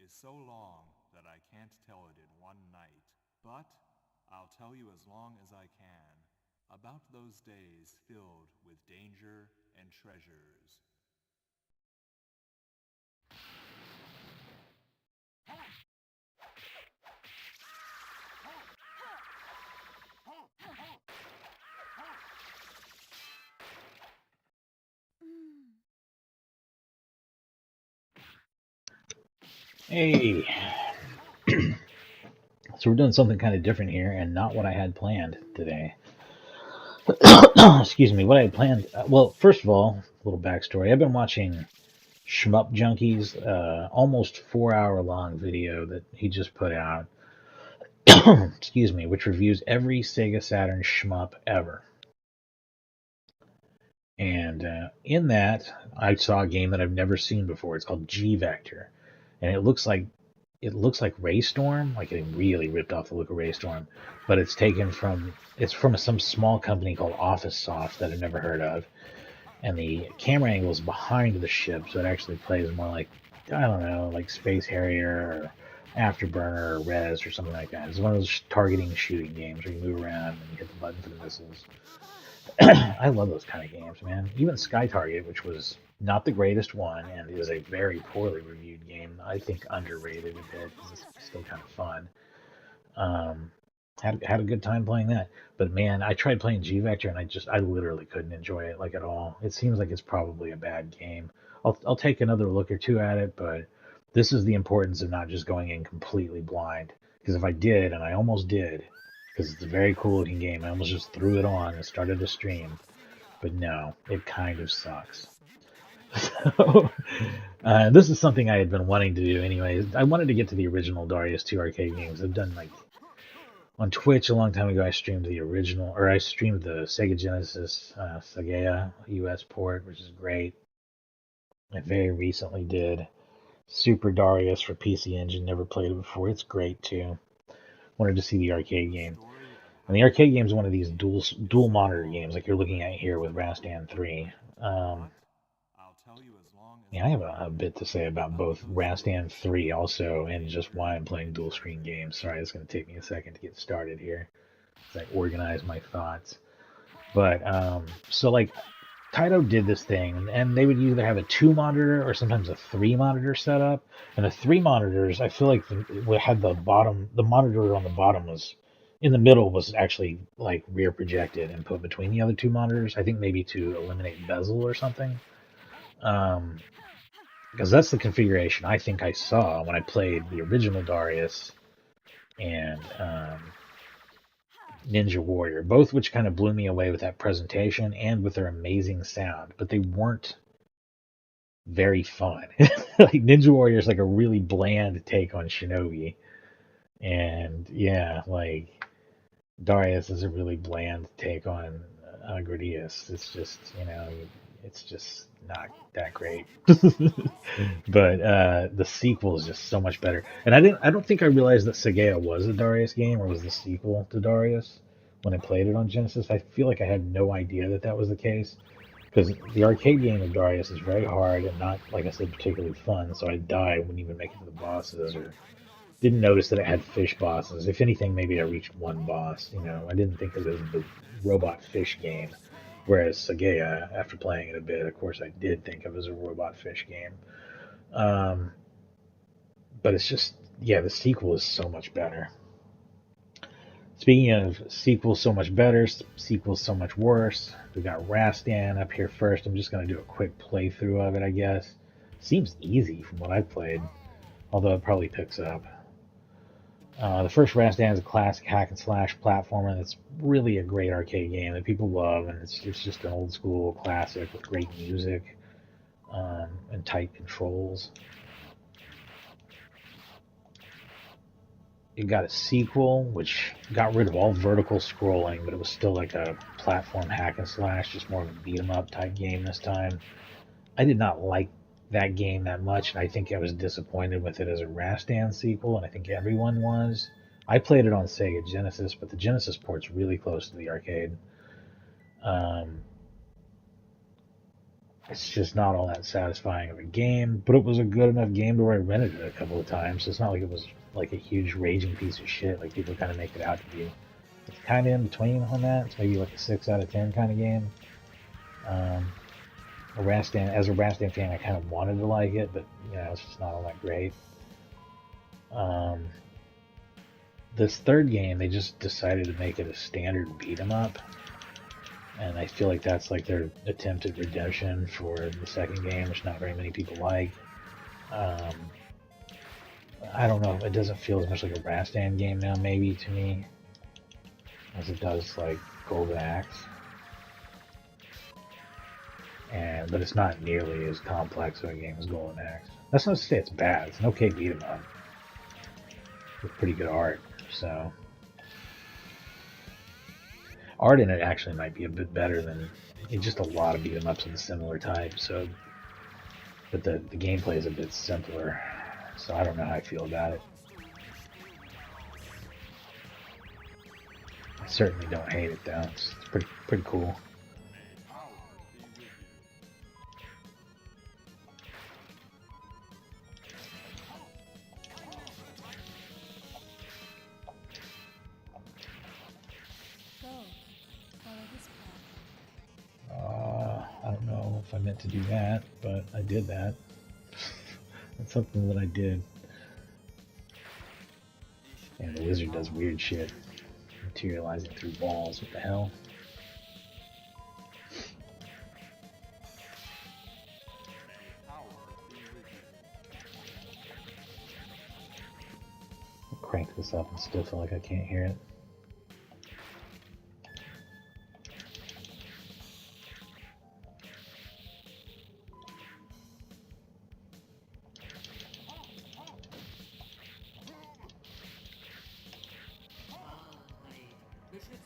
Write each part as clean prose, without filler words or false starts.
is so long that I can't tell it in one night, but I'll tell you as long as I can about those days filled with danger and treasures. Hey, so we're doing something kind of different here and not what I had planned today. Excuse me, what I had planned. Well, first of all, a little backstory. I've been watching Shmup Junkies, almost 4 hour long video that he just put out. Excuse me, which reviews every Sega Saturn shmup ever. And in that, I saw a game that I've never seen before. It's called G Vector, and it looks like Raystorm, like it really ripped off the look of Raystorm, but it's from some small company called Office Soft that I've never heard of, and the camera angle is behind the ship, so it actually plays more like, I don't know, like Space Harrier or Afterburner or Res or something like that. It's one of those targeting shooting games where you move around and you hit the button for the missiles. I love those kind of games, man. Even Sky Target, which was not the greatest one and is a very poorly reviewed game, I think underrated a bit because it's still kind of fun. Um, had a good time playing that, but man, I tried playing G Vector and I literally couldn't enjoy it like at all. It seems like it's probably a bad game. I'll take another look or two at it, but this is the importance of not just going in completely blind. Because if I did, and I almost did, because it's a very cool looking game, I almost just threw it on and started a stream. But no, it kind of sucks. So, this is something I had been wanting to do anyways. I wanted to get to the original Darius 2 arcade games. I've done like on Twitch a long time ago. I streamed the original, or I streamed the Sega Genesis Saga US port, which is great. I very recently did Super Darius for PC Engine. Never played it before. It's great too. Wanted to see the arcade The game, story of and the arcade game is one of these dual monitor games like you're looking at here with Rastan 3. but I'll tell you as long as Yeah, I I have a can bit to say about about both those Rastan days 3 filled also, with and just danger why I'm playing and dual screen games. treasures. Sorry, it's going to take me a second to get started here as I organize my thoughts. But so like Taito did this thing, and they would either have a two monitor or sometimes a three monitor setup. And the three monitors, I feel like we had the monitor on the bottom was in the middle was actually like rear projected and put between the other two monitors. I think maybe to eliminate bezel or something. Um, because that's the configuration I think I saw when I played the original Darius and Ninja Warrior, both which kind of blew me away with that presentation and with their amazing sound, but they weren't very fun. Like Ninja Warrior is like a really bland take on Shinobi, and yeah, like Darius is a really bland take on Gradius. It's just, it's just not that great. But the sequel is just so much better. And I don't think I realized that Sagea was a Darius game or was the sequel to Darius when I played it on Genesis. I feel like I had no idea that that was the case because the arcade game of Darius is very hard and not, like I said, particularly fun. So I die, wouldn't even make it to the bosses, or didn't notice that it had fish bosses. If anything, maybe I reached one boss. I didn't think of it as the robot fish game. Whereas Sagea, after playing it a bit, of course, I did think of it as a robot fish game. Um, but it's just, yeah, the sequel is so much better. Speaking of sequels so much better, sequels so much worse, we got Rastan up here first. I'm just going to do a quick playthrough of it, I guess. Seems easy from what I've played, although it probably picks up. The first Rastan is a classic hack and slash platformer that's really a great arcade game that people love, and it's just an old school classic with great music and tight controls. It got a sequel, which got rid of all vertical scrolling, but it was still like a platform hack and slash, just more of a beat 'em up type game this time. I did not like that game that much, and I think I was disappointed with it as a Rastan sequel, and I think everyone was. I played it on Sega Genesis, but the Genesis port's really close to the arcade. Um, it's just not all that satisfying of a game, but it was a good enough game to where I rented it a couple of times. So it's not like it was like a huge raging piece of shit like people kind of make it out to be. It's kind of in between on that. It's maybe like a 6 out of 10 kind of game. As a Rastan fan, I kind of wanted to like it, but it's just not all that great. This third game, they just decided to make it a standard beat 'em up, and I feel like that's like their attempt at redemption for the second game, which not very many people like. I don't know, it doesn't feel as much like a Rastan game now, maybe, to me, as it does like Golden Axe. But it's not nearly as complex of a game as Golden Axe. That's not to say it's bad. It's an okay beat 'em up with pretty good art. So art in it actually might be a bit better than just a lot of beat 'em ups of a similar type. So, but the gameplay is a bit simpler. So I don't know how I feel about it. I certainly don't hate it though. It's pretty cool. I don't know if I meant to do that, but I did that. That's something that I did. And the wizard does weird shit. Materializing through walls. What the hell? I'll crank this up and still feel like I can't hear it.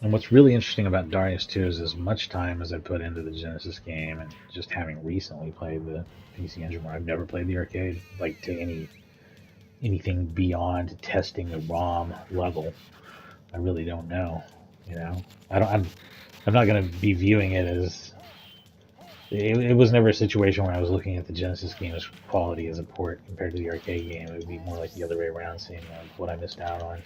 And what's really interesting about Darius 2 is as much time as I put into the Genesis game, and just having recently played the PC Engine, where I've never played the arcade, like to anything beyond testing the ROM level. I really don't know. I'm not going to be viewing it as. It was never a situation where I was looking at the Genesis game as quality as a port compared to the arcade game. It would be more like the other way around, seeing what I missed out on.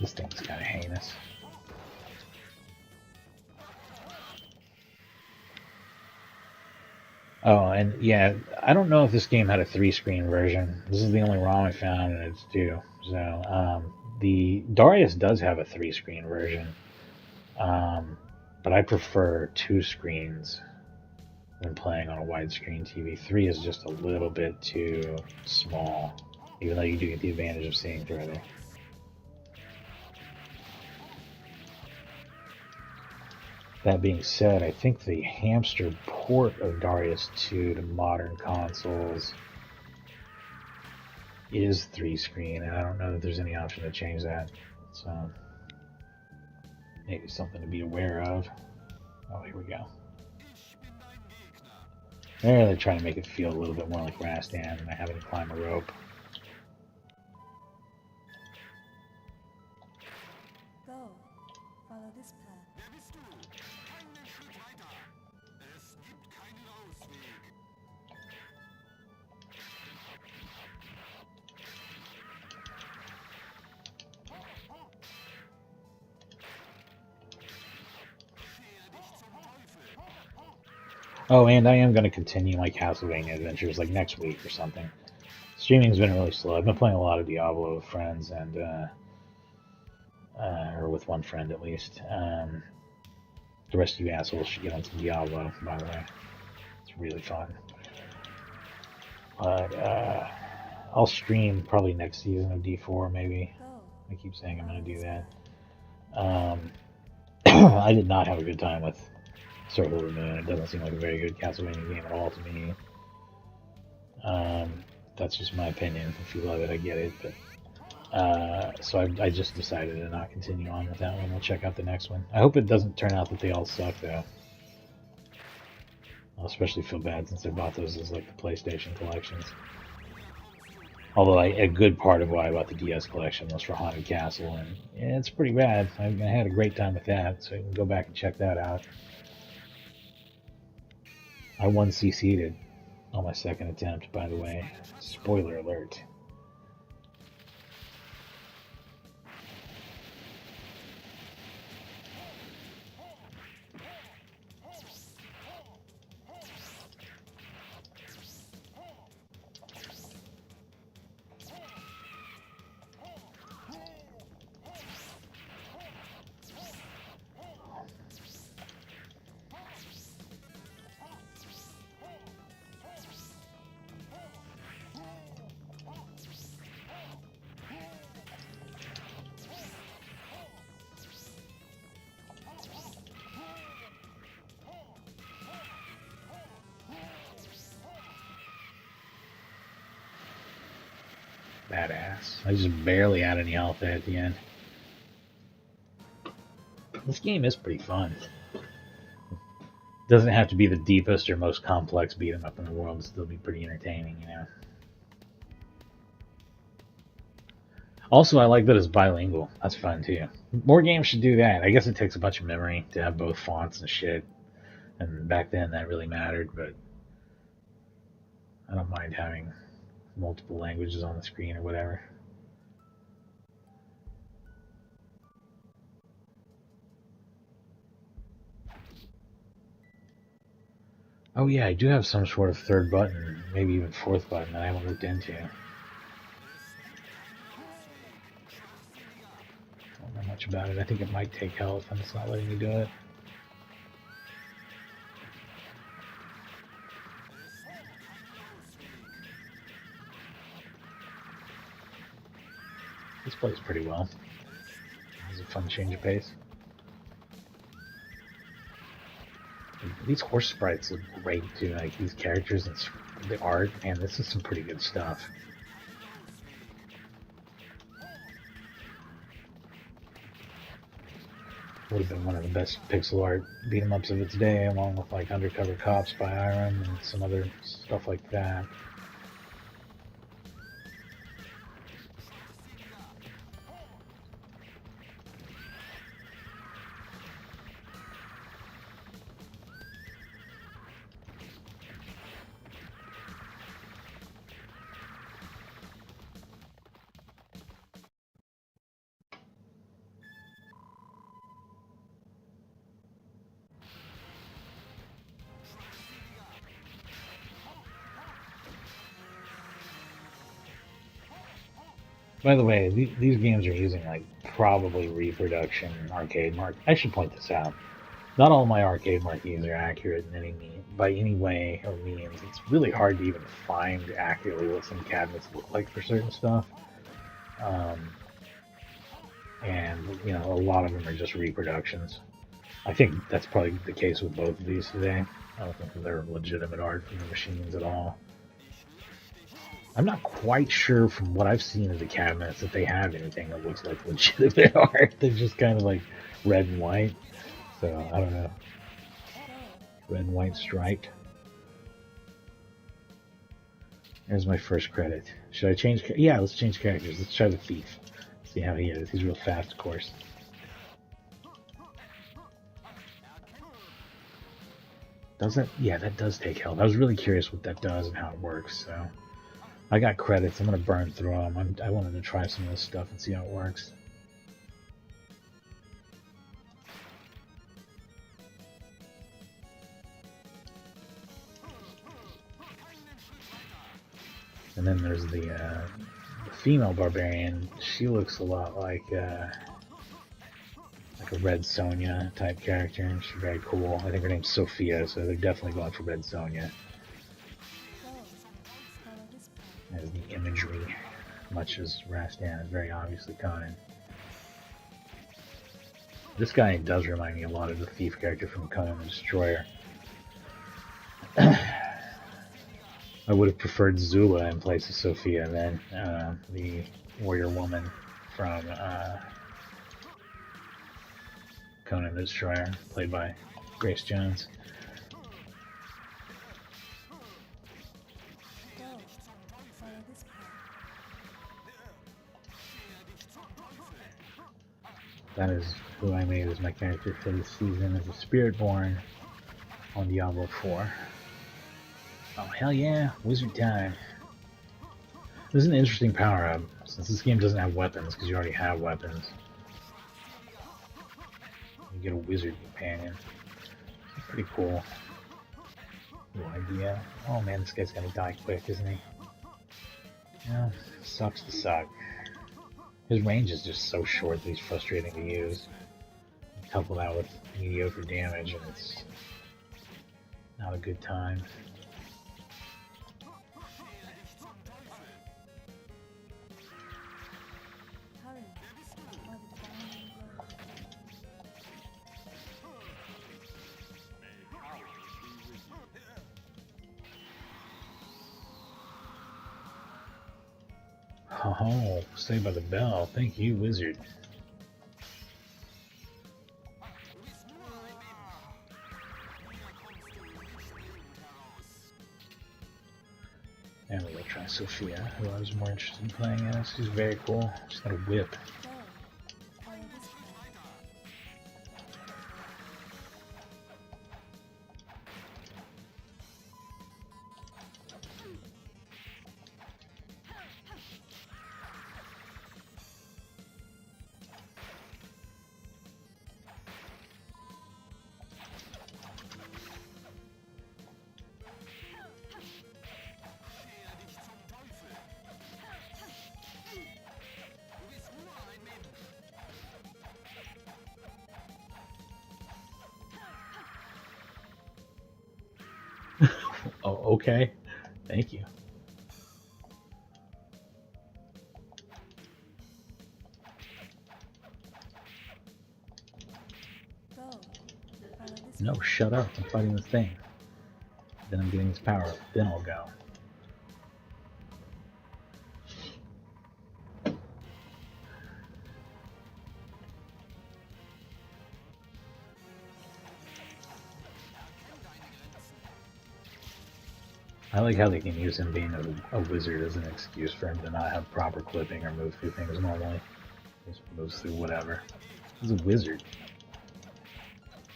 This thing's kind of heinous. Oh, and yeah, I don't know if this game had a 3-screen version. This is the only ROM I found, and it's due. So, the Darius does have a 3-screen version, but I prefer 2 screens when playing on a widescreen TV. 3 is just a little bit too small, even though you do get the advantage of seeing further. That being said, I think the hamster port of Darius 2 to modern consoles is 3-screen, and I don't know that there's any option to change that. So, maybe something to be aware of. Oh, here we go. They're trying to make it feel a little bit more like Rastan, and I having to climb a rope. Go. Follow this path. Oh, and I am going to continue my Castlevania adventures like next week or something. Streaming's been really slow. I've been playing a lot of Diablo with friends, and or with one friend at least. The rest of you assholes should get on some Diablo, by the way. It's really fun. But I'll stream probably next season of D4, maybe. I keep saying I'm going to do that. I did not have a good time with Circle of the Moon. It doesn't seem like a very good Castlevania game at all to me. That's just my opinion. If you love it, I get it. But so I just decided to not continue on with that one. We'll check out the next one. I hope it doesn't turn out that they all suck, though. I'll especially feel bad since I bought those as like the PlayStation collections. Although a good part of why I bought the DS collection was for Haunted Castle, and it's pretty bad. I had a great time with that, so you can go back and check that out. I 1CC'd it on my second attempt, by the way. Spoiler alert. Badass. I just barely had any health there at the end. This game is pretty fun. Doesn't have to be the deepest or most complex beat 'em up in the world to still be pretty entertaining, you know. Also, I like that it's bilingual. That's fun too. More games should do that. I guess it takes a bunch of memory to have both fonts and shit. And back then that really mattered, but I don't mind having multiple languages on the screen or whatever. Oh yeah, I do have some sort of third button, maybe even fourth button that I haven't looked into. Don't know much about it. I think it might take health and it's not letting me do it. This plays pretty well. It's a fun change of pace. These horse sprites look great too. Like these characters and the art, man, this is some pretty good stuff. Would have been one of the best pixel art beat 'em ups of its day, along with like Undercover Cops by Irem and some other stuff like that. By the way, these games are using like probably reproduction arcade mark. I should point this out. Not all my arcade marquees are accurate in by any way or means. It's really hard to even find accurately what some cabinets look like for certain stuff. And you know, a lot of them are just reproductions. I think that's probably the case with both of these today. I don't think they're legitimate art from the machines at all. I'm not quite sure from what I've seen of the cabinets that they have anything that looks like legitimate art. They're just kind of like red and white. So, I don't know. Red and white striped. There's my first credit. Should I change? Yeah, let's change characters. Let's try the thief. See how he is. He's real fast, of course. Does that? Yeah, that does take health. I was really curious what that does and how it works, so... I got credits. I'm going to burn through them. I wanted to try some of this stuff and see how it works. And then there's the female barbarian. She looks a lot like a Red Sonja type character, and she's very cool. I think her name's Sophia, so they're definitely going for Red Sonja. As the imagery, much as Rastan is very obviously Conan. This guy does remind me a lot of the thief character from Conan the Destroyer. I would have preferred Zula in place of Sophia than the warrior woman from Conan the Destroyer, played by Grace Jones. That is who I made as my character for this season as a Spiritborn on Diablo 4. Oh hell yeah, wizard time. This is an interesting power up, since this game doesn't have weapons, because you already have weapons. You get a wizard companion. Pretty cool. Cool idea. Oh man, this guy's gonna die quick, isn't he? Yeah, sucks to suck. His range is just so short that he's frustrating to use. Couple that with mediocre damage, and it's not a good time. Hurry, while the divine glow. Oh, Saved by the Bell. Thank you, wizard. And we'll try Sophia, who I was more interested in playing as. She's very cool. She's got a whip. Go, follow this path. Oh, okay. Thank you. Go, follow this No, path. shut up. I'm fighting this thing. Then I'm getting this power up. Then I'll go. I like how they can use him being a wizard as an excuse for him to not have proper clipping or move through things normally. He just moves through whatever. He's a wizard.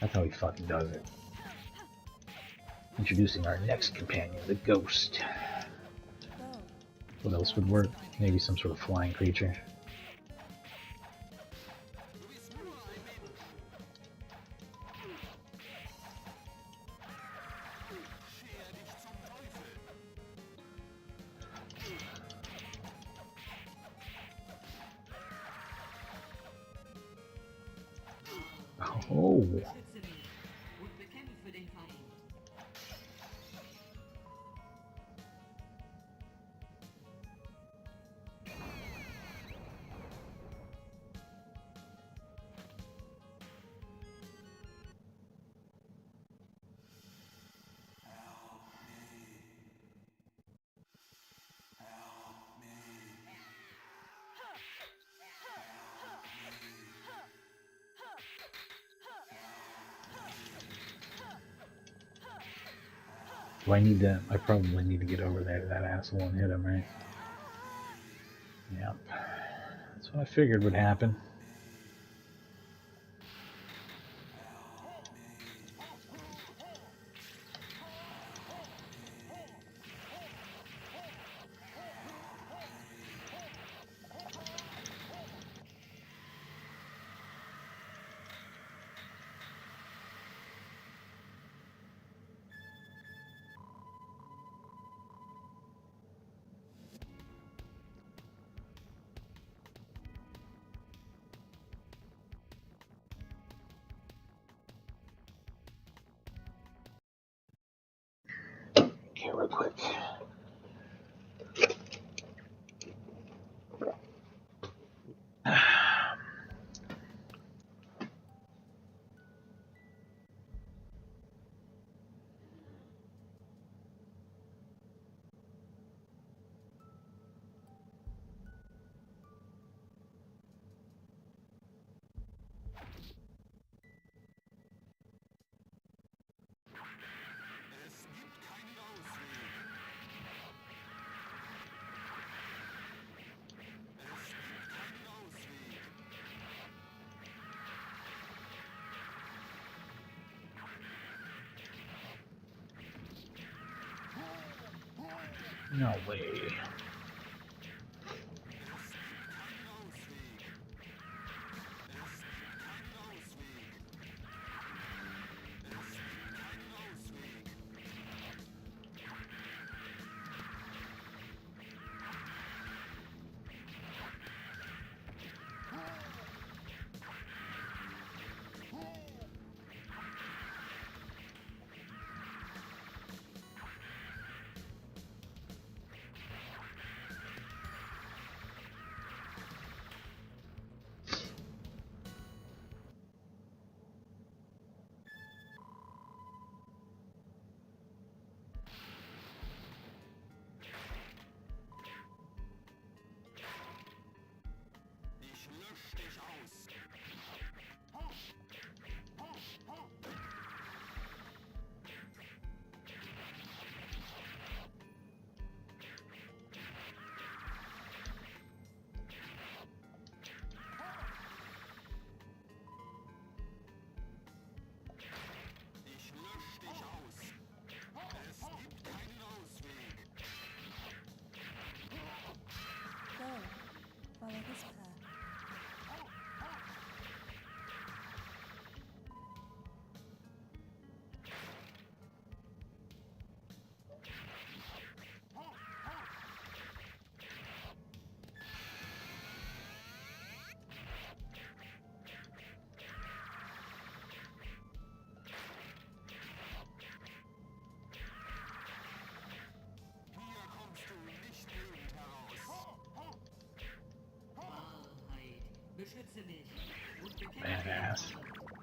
That's how he fucking does it. Introducing our next companion, the Ghost. Go, What else would work? Maybe some sort of flying creature. Oh, Schütze mich und bekämpfe den Feind. do I need to? I probably need to get over there to that asshole and hit him, right? Yep. That's what I figured would happen. Okay, real quick. No way. Go. Follow this path. Wahrheit. Beschütze mich und bekämpfe Badass. den Feind.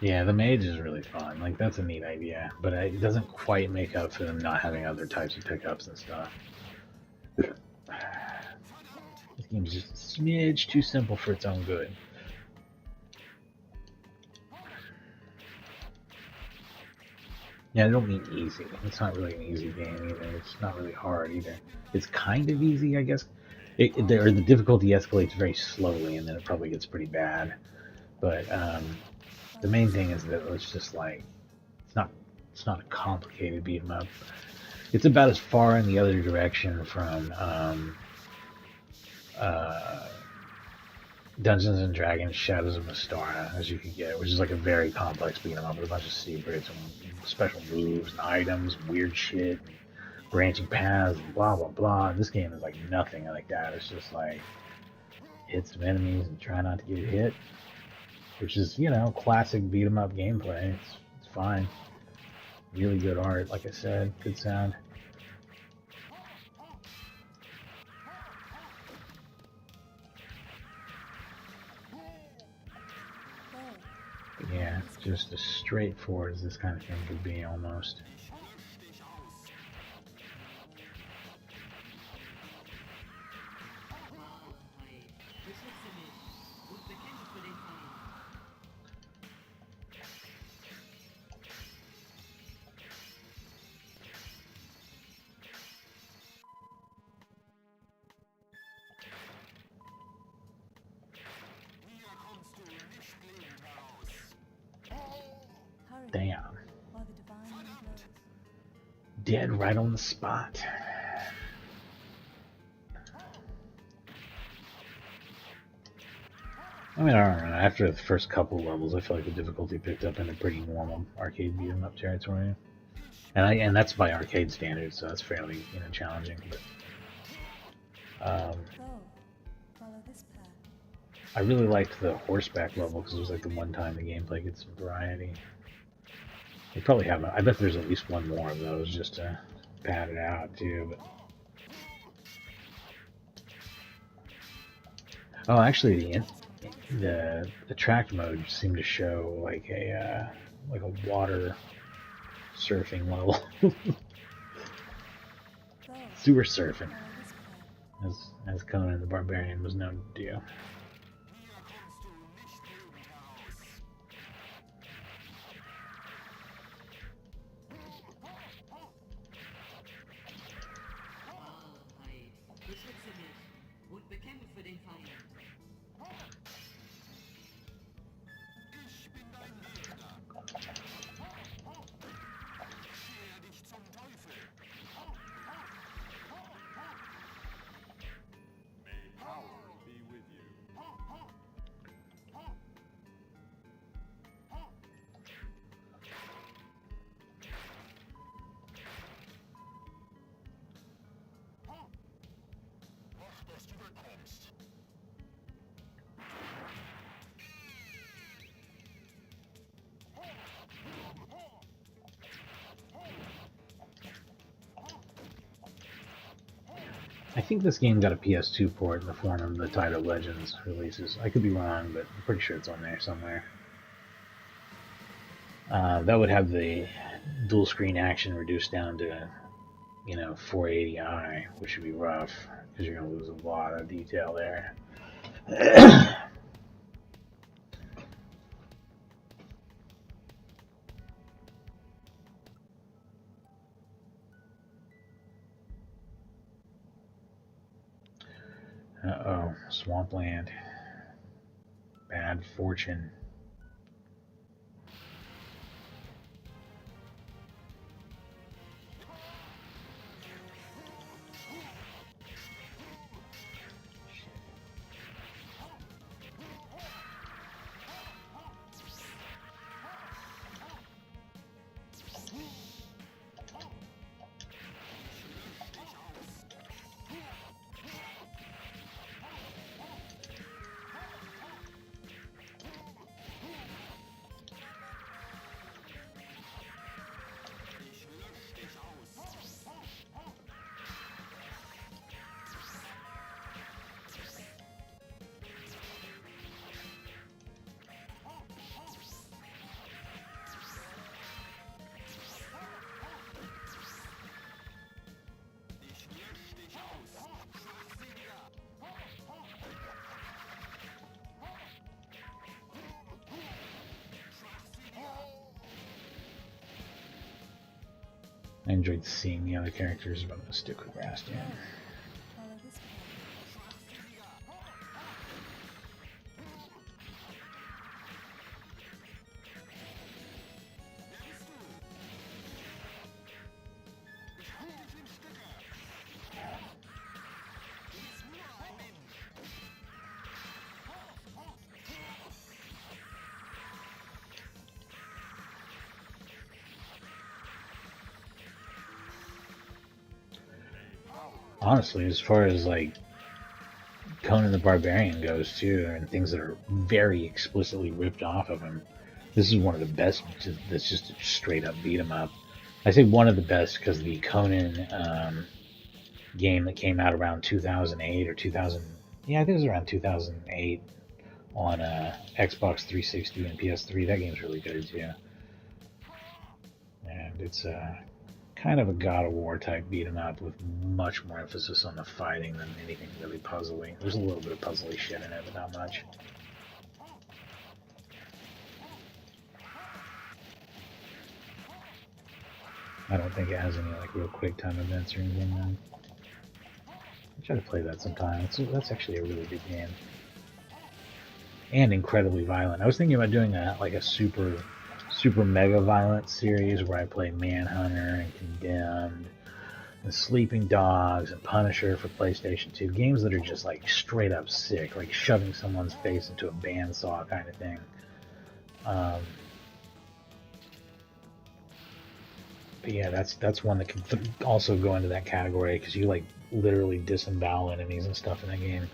Yeah, the mage is really fun. Like, that's a neat idea, but it doesn't quite make up for them not having other types of pickups and stuff. This game's just a smidge too simple for its own good. Yeah, I don't mean easy. It's not really an easy game either. It's not really hard either. It's kind of easy, I guess. The difficulty escalates very slowly, and then it probably gets pretty bad. But the main thing is that it's just like it's not a complicated beat 'em up. It's about as far in the other direction from Dungeons and Dragons: Shadows of Mistara as you can get, which is like a very complex beat 'em up with a bunch of secrets and special moves and items, and weird shit, and branching paths, and blah blah blah. And this game is like nothing like that. It's just like hit some enemies and try not to get hit, which is, you know, classic beat 'em up gameplay. It's fine. Really good art, like I said, good sound. Go. But yeah, just as straightforward as this kind of thing could be, almost. Wahrheit. Beschütze mich und bekämpfe den Feind. Hurry. Damn. While the divine wind blows. Dead right on the spot. I mean, I don't know. After the first couple levels, I feel like the difficulty picked up into pretty normal arcade beat 'em up territory, and that's by arcade standards, so that's fairly, you know, challenging. But Go. Follow this path. I really liked the horseback level because it was like the one time the gameplay gets some variety. They probably have. I bet there's at least one more of those just to pad it out too. But oh, actually, the track mode seemed to show like a water surfing level, Go. sewer surfing, Follow this path. as Conan the Barbarian was known to do. Wahrheit. Beschütze mich und bekämpfe den Feind. I think this game got a PS2 port in the form of the Taito Legends releases. I could be wrong, but I'm pretty sure it's on there somewhere. That would have the dual screen action reduced down to, 480i, which would be rough because you're going to lose a lot of detail there. Uh-oh, Swampland. Bad fortune. I enjoyed seeing the other characters, but I'm going to stick with Rastan. Follow this path. Honestly, as far as like Conan the Barbarian goes too, and things that are very explicitly ripped off of him, this is one of the best. That's just a straight up beat 'em up. I say one of the best because the Conan game that came out around 2008 or 2000, yeah, I think it was around 2008 on Xbox 360 and PS3. That game's really good too, and it's kind of a God of War type beat 'em up with much more emphasis on the fighting than anything really puzzly. There's a little bit of puzzly shit in it, but not much. I don't think it has any like real quick time events or anything. Man. I try to play that sometime. That's actually a really good game, and incredibly violent. I was thinking about doing a super mega violent series where I play Manhunter and Condemned and Sleeping Dogs and Punisher for PlayStation 2. Games that are just like straight up sick, like shoving someone's face into a bandsaw kind of thing. But yeah, that's one that can also go into that category because you like literally disembowel enemies and stuff in that game.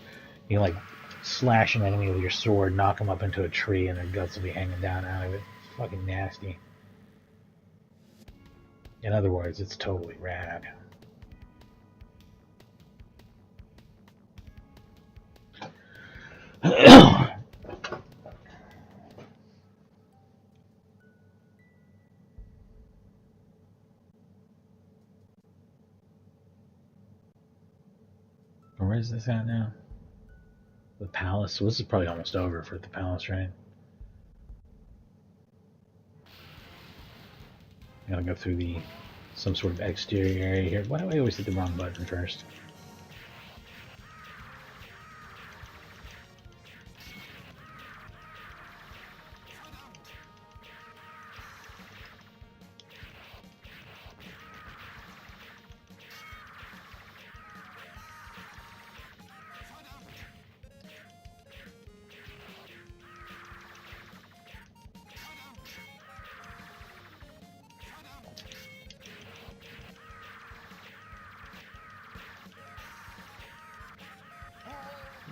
You like slash an enemy with your sword, knock them up into a tree, and their guts will be hanging down out of it. It's fucking nasty. In other words, it's totally rad. Where is this at now? The palace. So this is probably almost over for the palace, right? Gotta go through some sort of exterior area here. Why do I always hit the wrong button first?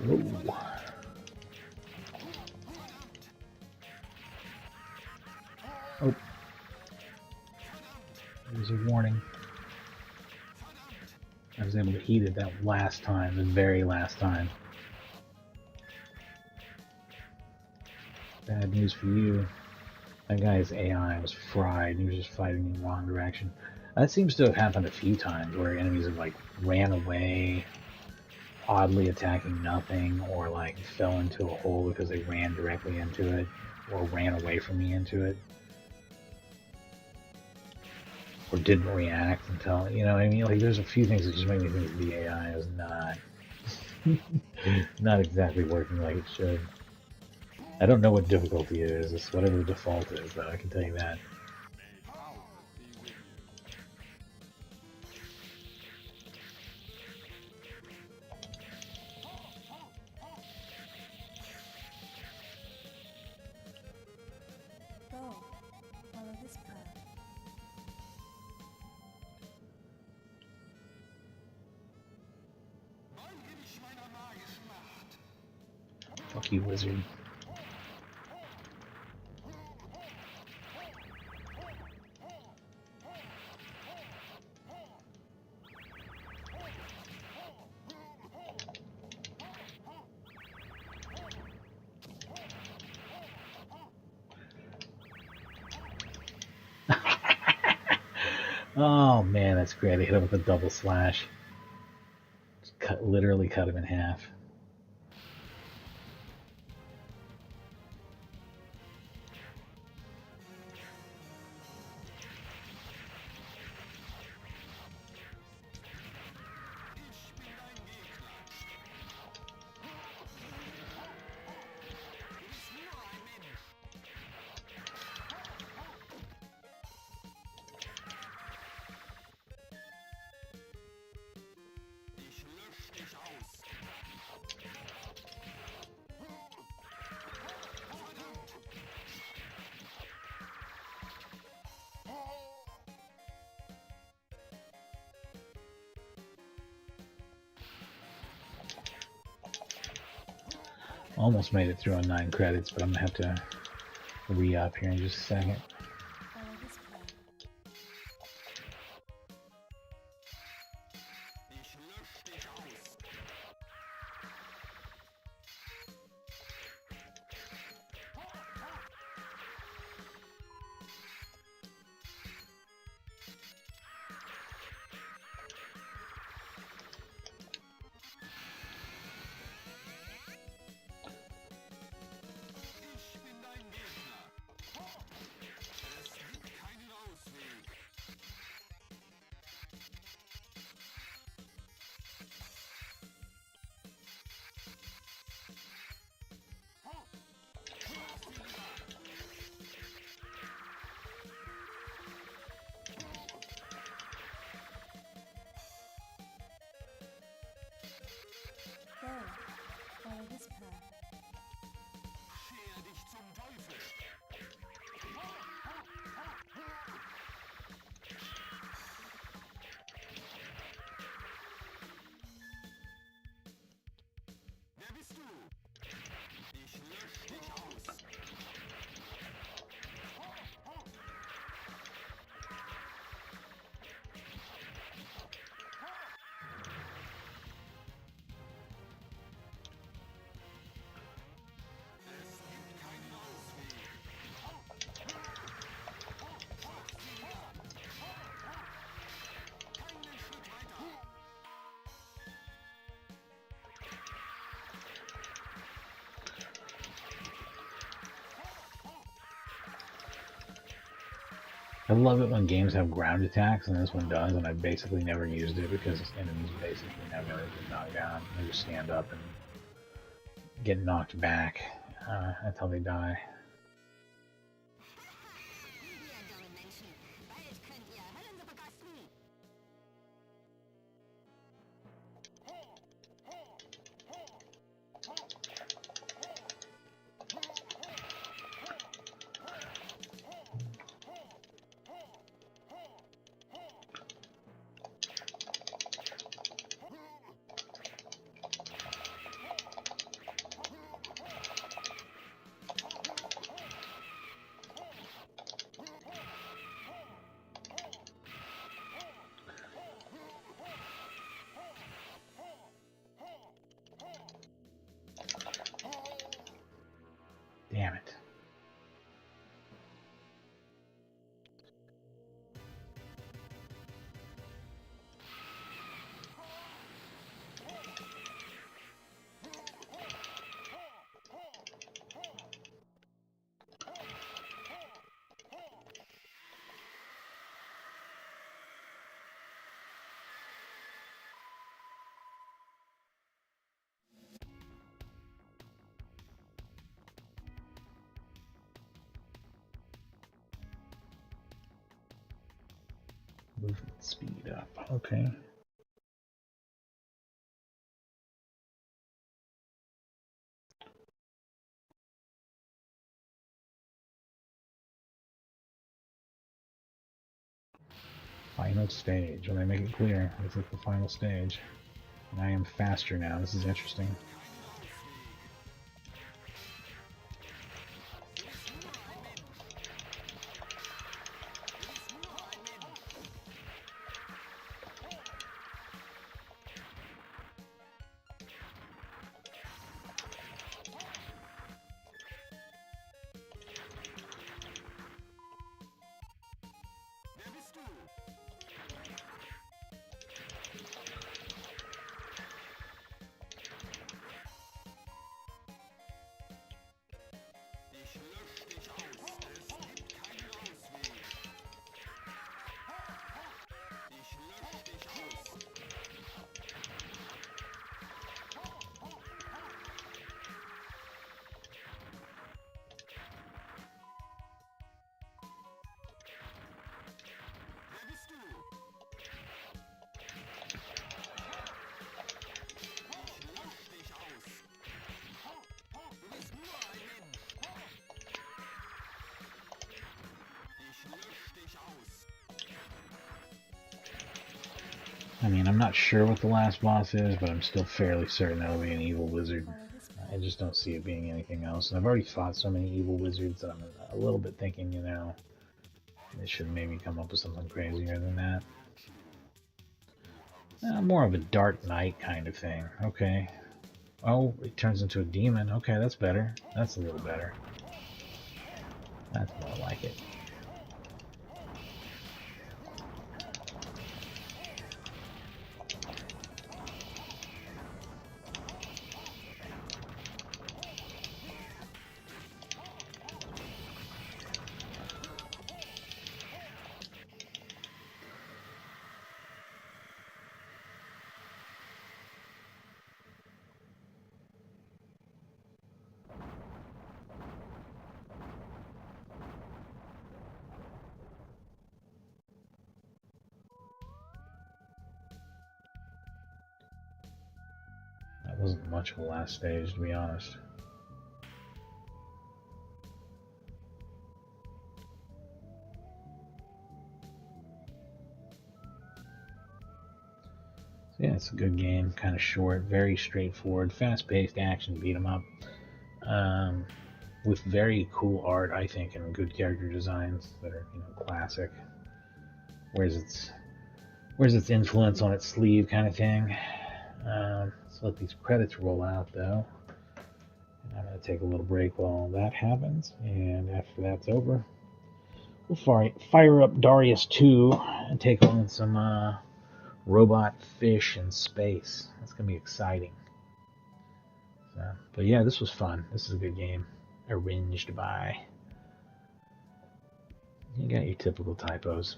Whoa. Oh. There's a warning. I was able to heat it that last time, the very last time. Bad news for you. That guy's AI was fried. He was just fighting in the wrong direction. That seems to have happened a few times where enemies have like ran away, oddly attacking nothing, or like fell into a hole because they ran directly into it, or ran away from me into it, or didn't react until, you know what I mean? Like there's a few things that just make me think the AI is not exactly working like it should. I don't know what difficulty it is. It's whatever the default is, though. I can tell you that. May power be with you. Go. Follow this path. Fuck you, wizard. Oh man, that's great. I hit him with a double slash. Just literally cut him in half. Almost made it through on 9 credits, but I'm gonna have to re-up here in just a second. Follow this path. Go. Follow this path. I love it when games have ground attacks, and this one does, and I basically never used it because enemies basically never get knocked down. They just stand up and get knocked back until they die. Movement speed up. Okay. Final stage. When I make it clear, this is the final stage. And I am faster now. This is interesting. I mean, I'm not sure what the last boss is, but I'm still fairly certain that'll be an evil wizard. I just don't see it being anything else. And I've already fought so many evil wizards that I'm a little bit thinking, you know, they should maybe come up with something crazier than that. More of a Dark Knight kind of thing. Okay. Oh, it turns into a demon. Okay, that's better. That's a little better. That's more like it. That wasn't much of a last stage, to be honest. So yeah, it's a good game, kind of short, very straightforward, fast-paced action beat 'em up, with very cool art, I think, and good character designs that are, you know, classic. Where's its influence on its sleeve, kind of thing. Let's let these credits roll out, though. And I'm going to take a little break while that happens, and after that's over, we'll fire up Darius 2 and take on some robot fish in space. That's going to be exciting. So, but yeah, this was fun. This is a good game. Arranged by. You got your typical typos.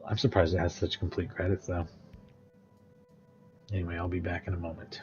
I'm surprised it has such complete credits, though. Anyway, I'll be back in a moment.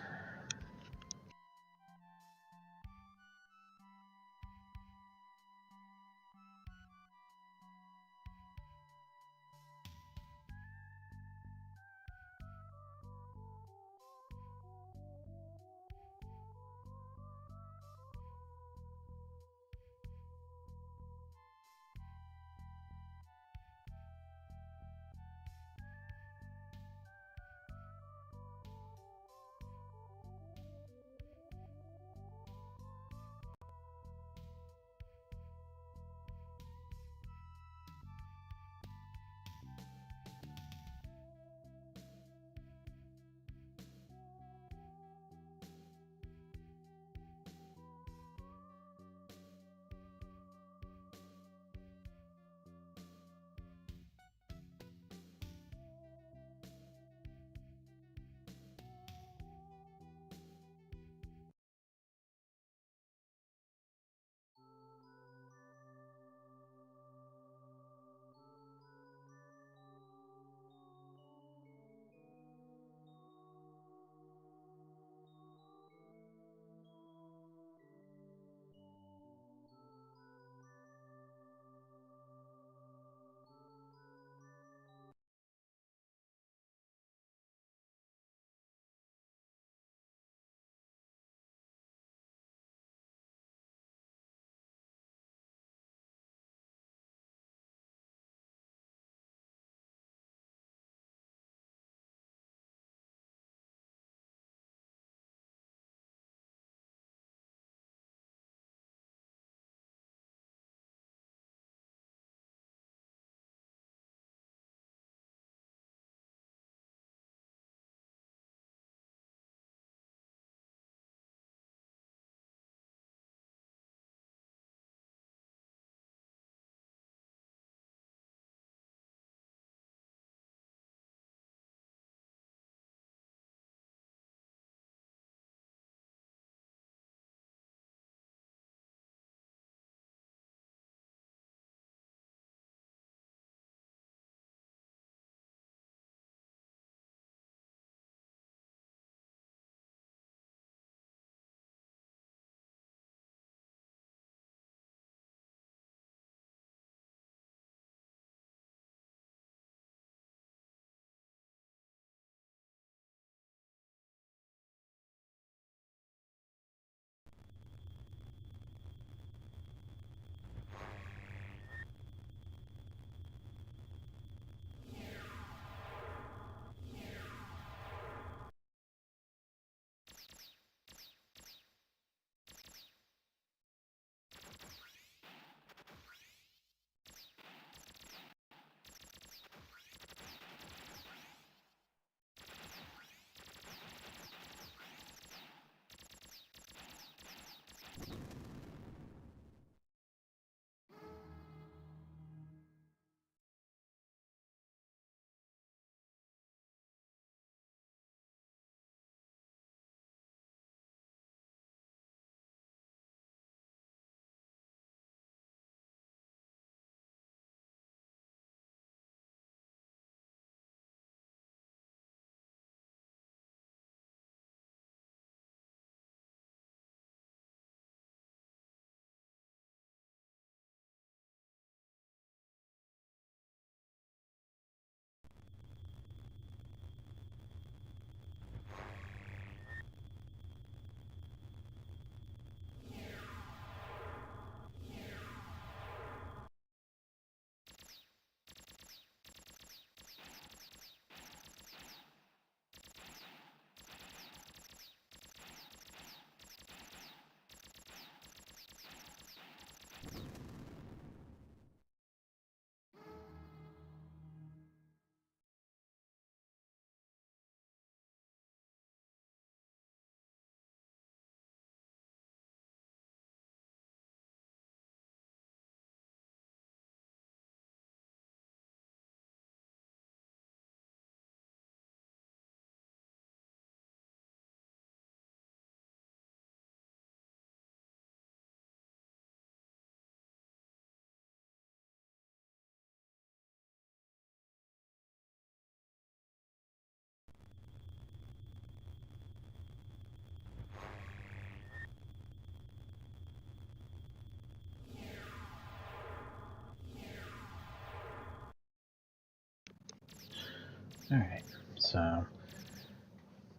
Alright, so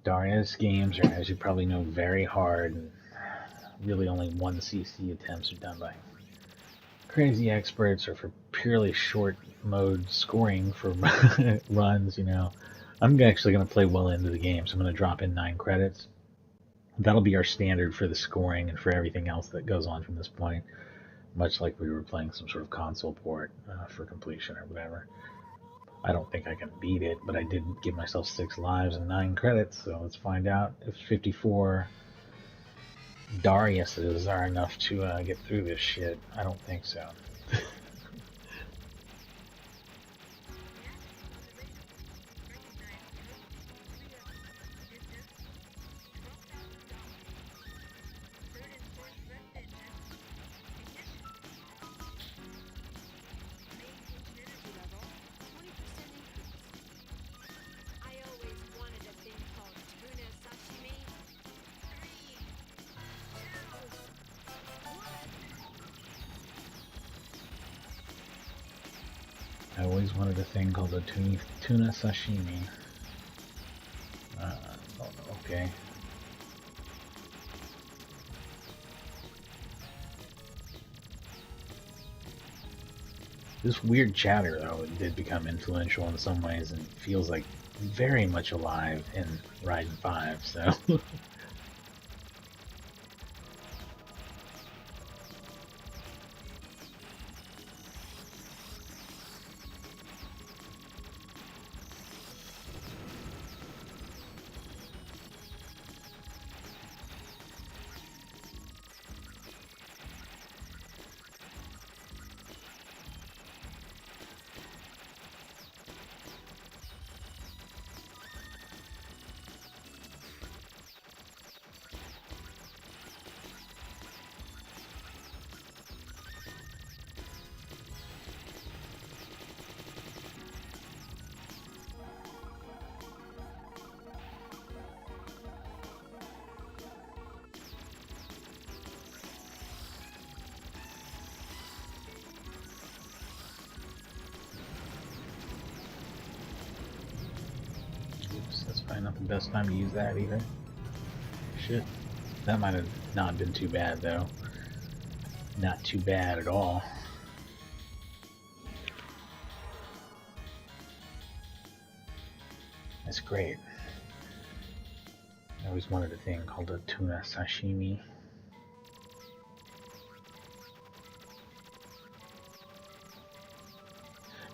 Darius games are, as you probably know, very hard, and really only 1cc attempts are done by crazy experts or for purely short mode scoring for runs, I'm actually going to play well into the game, so I'm going to drop in 9 credits. That'll be our standard for the scoring and for everything else that goes on from this point, much like we were playing some sort of console port for completion or whatever. I don't think I can beat it, but I did give myself 6 lives and 9 credits, so let's find out if 54 Dariuses are enough to get through this shit. I don't think so. I always wanted a thing called a tuna sashimi. Okay. This weird chatter, though, it did become influential in some ways and feels like very much alive in Raiden 5, so... That's probably not the best time to use that either. Shit. That might have not been too bad, though. Not too bad at all. That's great. I always wanted a thing called a tuna sashimi.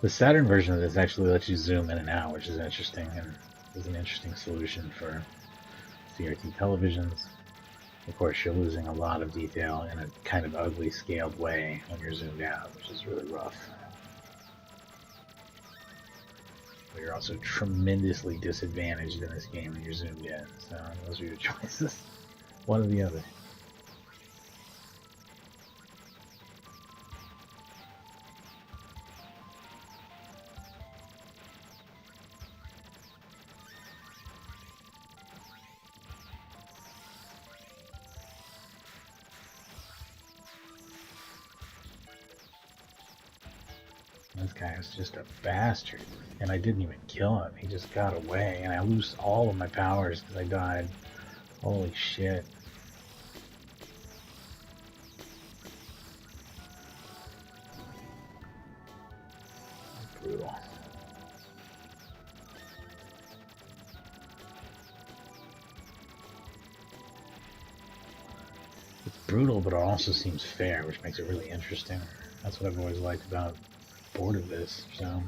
The Saturn version of this actually lets you zoom in and out, which is interesting, and is an interesting solution for CRT televisions. Of course, you're losing a lot of detail in a kind of ugly scaled way when you're zoomed out, which is really rough. But you're also tremendously disadvantaged in this game when you're zoomed in, so those are your choices. One or the other. This guy is just a bastard, and I didn't even kill him. He just got away, and I lose all of my powers because I died. Holy shit. Brutal. It's brutal, but it also seems fair, which makes it really interesting. That's what I've always liked about bored of this, so...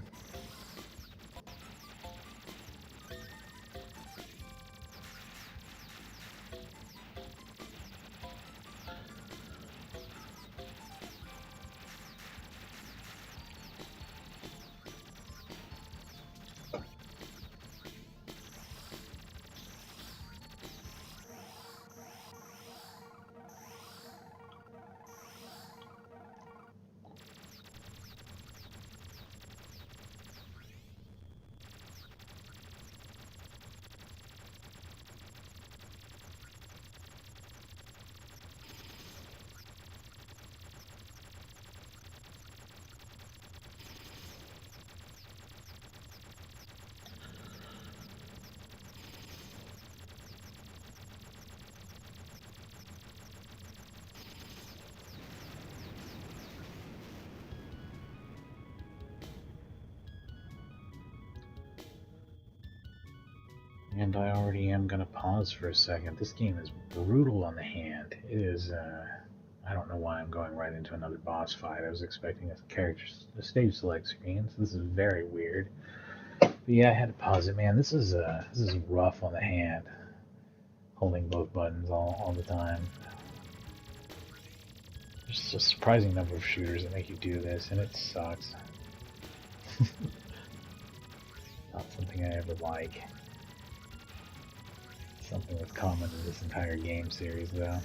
And I already am going to pause for a second. This game is brutal on the hand. It is, I don't know why I'm going right into another boss fight. I was expecting a stage select screen, so this is very weird. But yeah, I had to pause it, man. This is rough on the hand. Holding both buttons all the time. There's a surprising number of shooters that make you do this, and it sucks. Not something I ever like. Something that's common in this entire game series, though.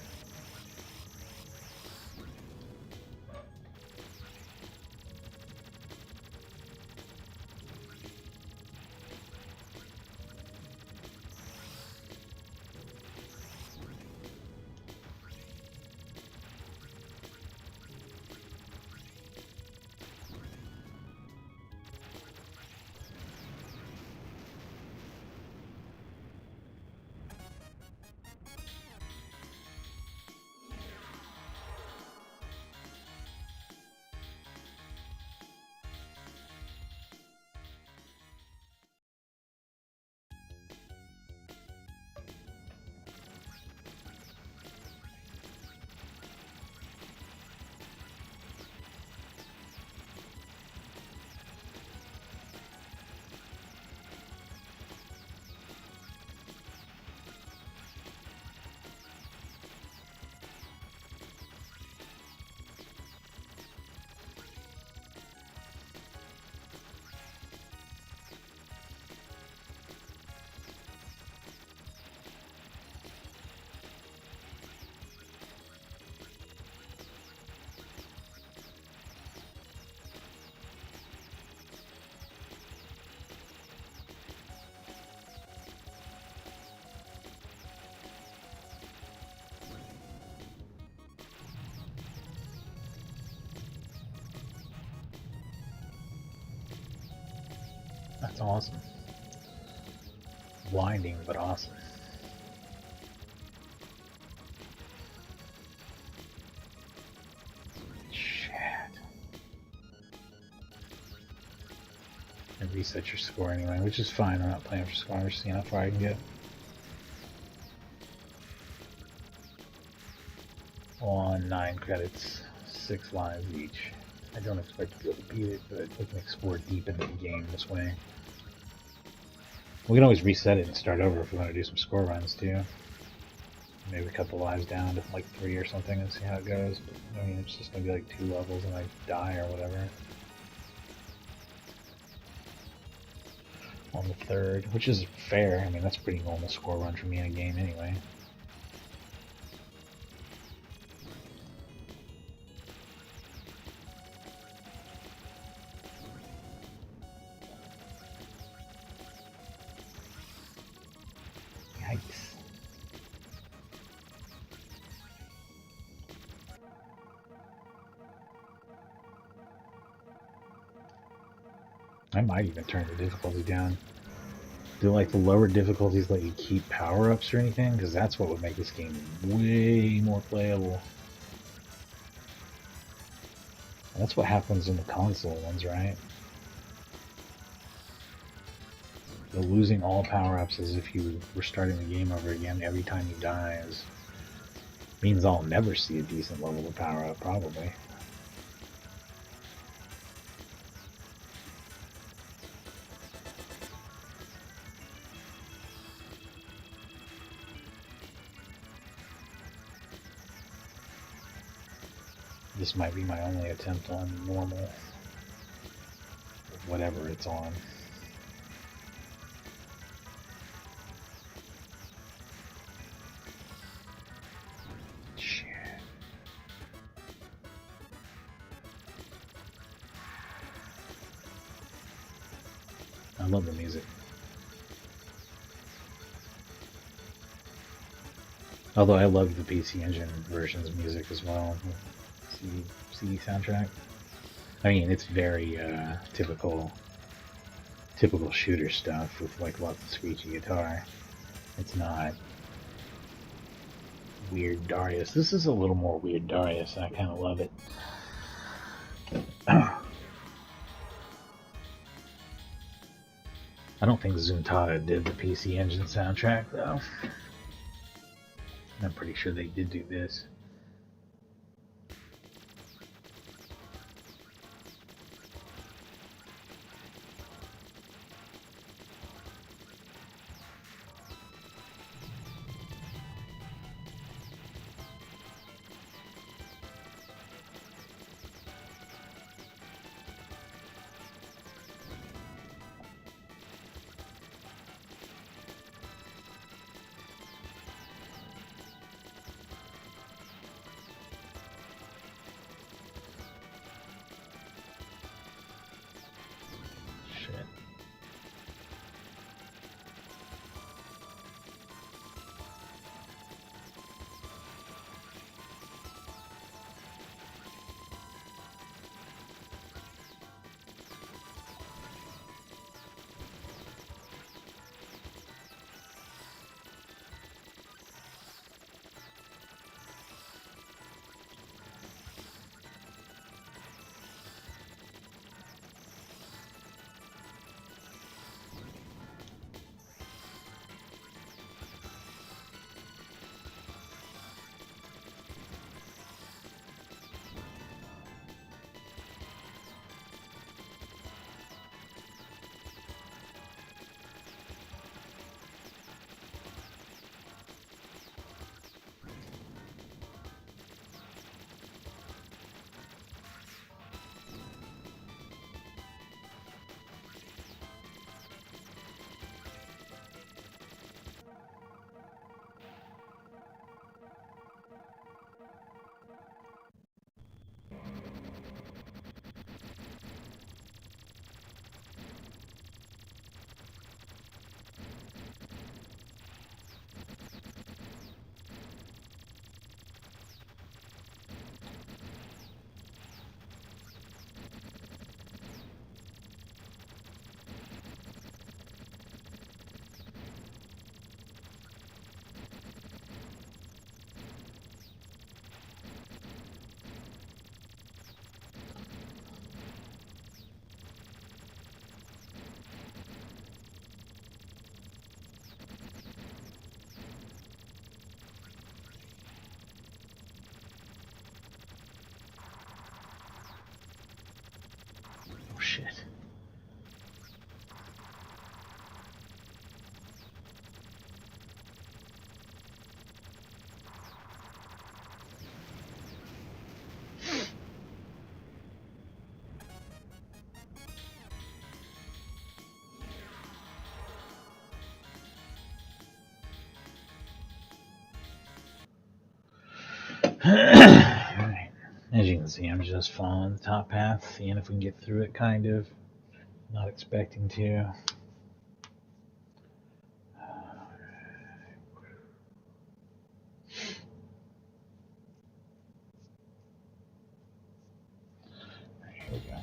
That's awesome. Blinding, but awesome. Shit. And reset your score anyway, which is fine. I'm not playing for score. I'm just seeing how far I can get. On 9 credits, 6 lives each. I don't expect to be able to beat it, but we can explore deep into the game this way. We can always reset it and start over if we want to do some score runs too. Maybe cut the lives down to like 3 or something and see how it goes. But, I mean, it's just going to be like 2 levels and I die or whatever. On the 3rd, which is fair. I mean, that's a pretty normal score run for me in a game anyway. Yikes. I might even turn the difficulty down. Do like the lower difficulties let you keep power-ups or anything? Because that's what would make this game way more playable. And that's what happens in the console ones, right? The losing all power-ups as if you were starting the game over again every time you die means I'll never see a decent level of power-up, probably. This might be my only attempt on normal, whatever it's on. Shit. I love the music. Although I love the PC Engine version's music as well. CD soundtrack. I mean, it's very typical shooter stuff with like lots of screechy guitar. It's not weird Darius. This is a little more weird Darius, and I kind of love it. I don't think Zuntata did the PC Engine soundtrack, though. I'm pretty sure they did do this. Shit. Oh shit. Alright. As you can see, I'm just following the top path, seeing if we can get through it, kind of. Not expecting to. Here we go.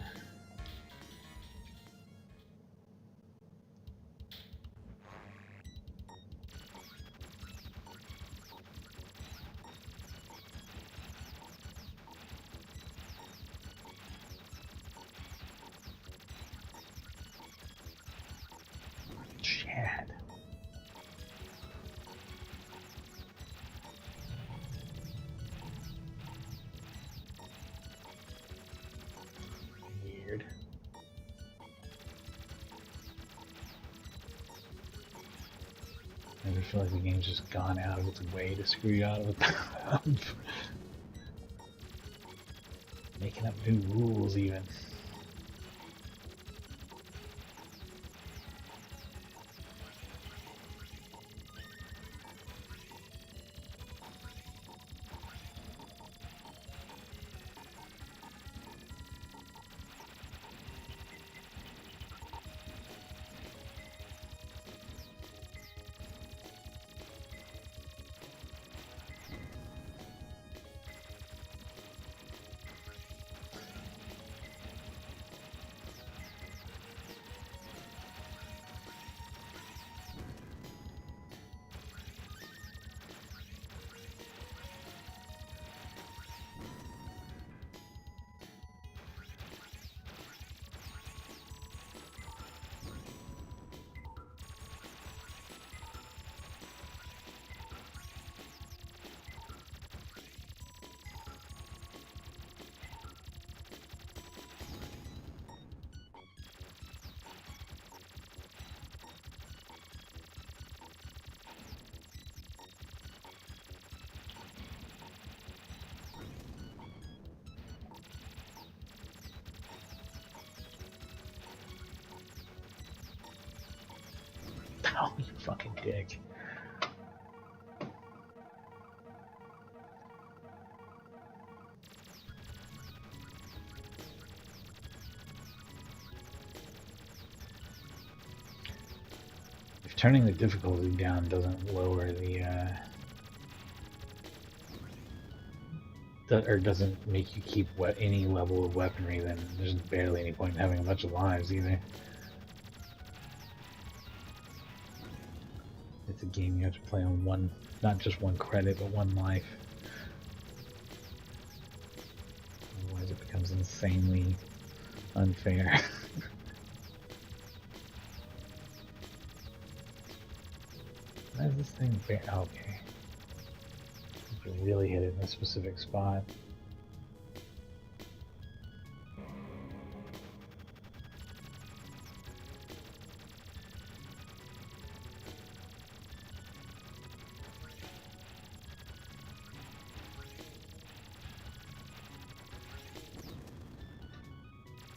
Chad. Weird. I feel like the game's just gone out of its way to screw you out of it. Making up new rules, even. Oh, you fucking dick. If turning the difficulty down doesn't lower the, or doesn't make you keep any level of weaponry, then there's barely any point in having a bunch of lives either. It's a game you have to play on one, not just one credit, but one life. Otherwise it becomes insanely unfair. Why is this thing fair? Okay. You can really hit it in a specific spot.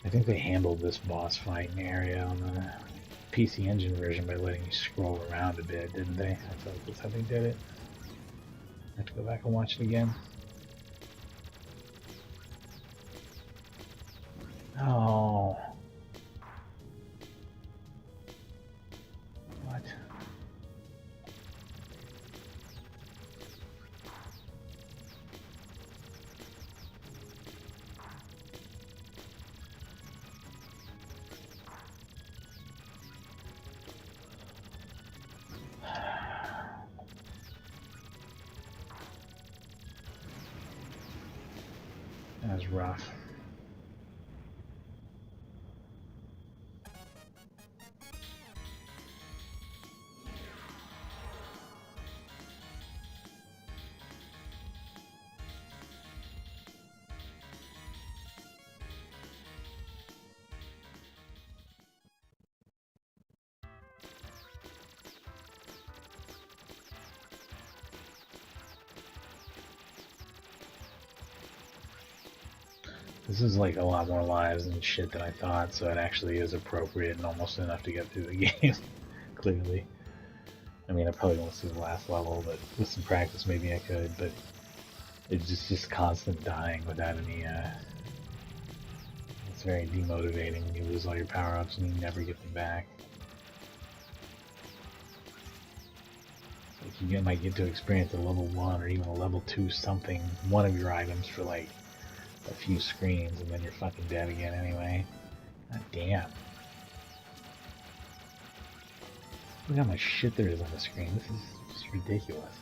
I think they handled this boss fight area on the PC Engine version by letting you scroll around a bit, didn't they? I feel like that's how they did it. I have to go back and watch it again. Oh. What? That was rough. This is like a lot more lives and shit than I thought, so it actually is appropriate and almost enough to get through the game, clearly. I mean, I probably won't see the last level, but with some practice maybe I could, but it's just constant dying without any, it's very demotivating when you lose all your power-ups and you never get them back. Like you might get to experience a level 1 or even a level 2 something, one of your items for like a few screens, and then you're fucking dead again anyway. God damn. Look how much shit there is on the screen. This is just ridiculous.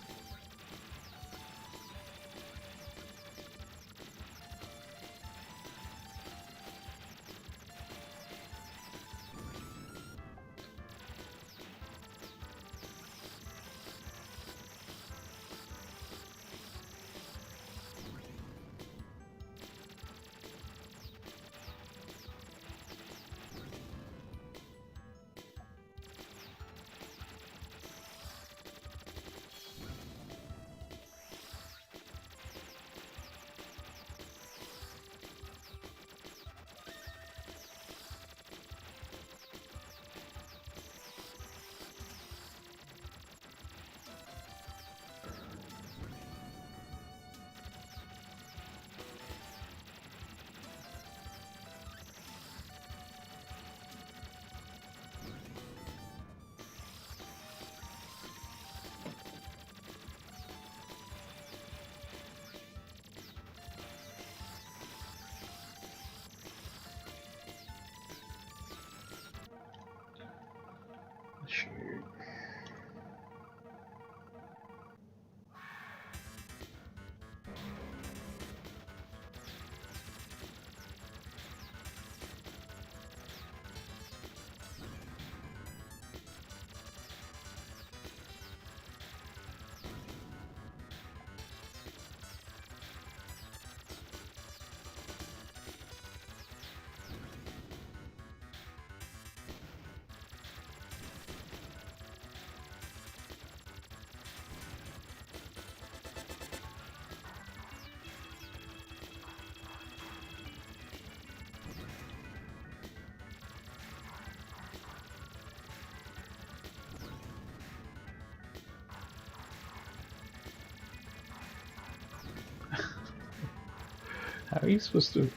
How are you supposed to...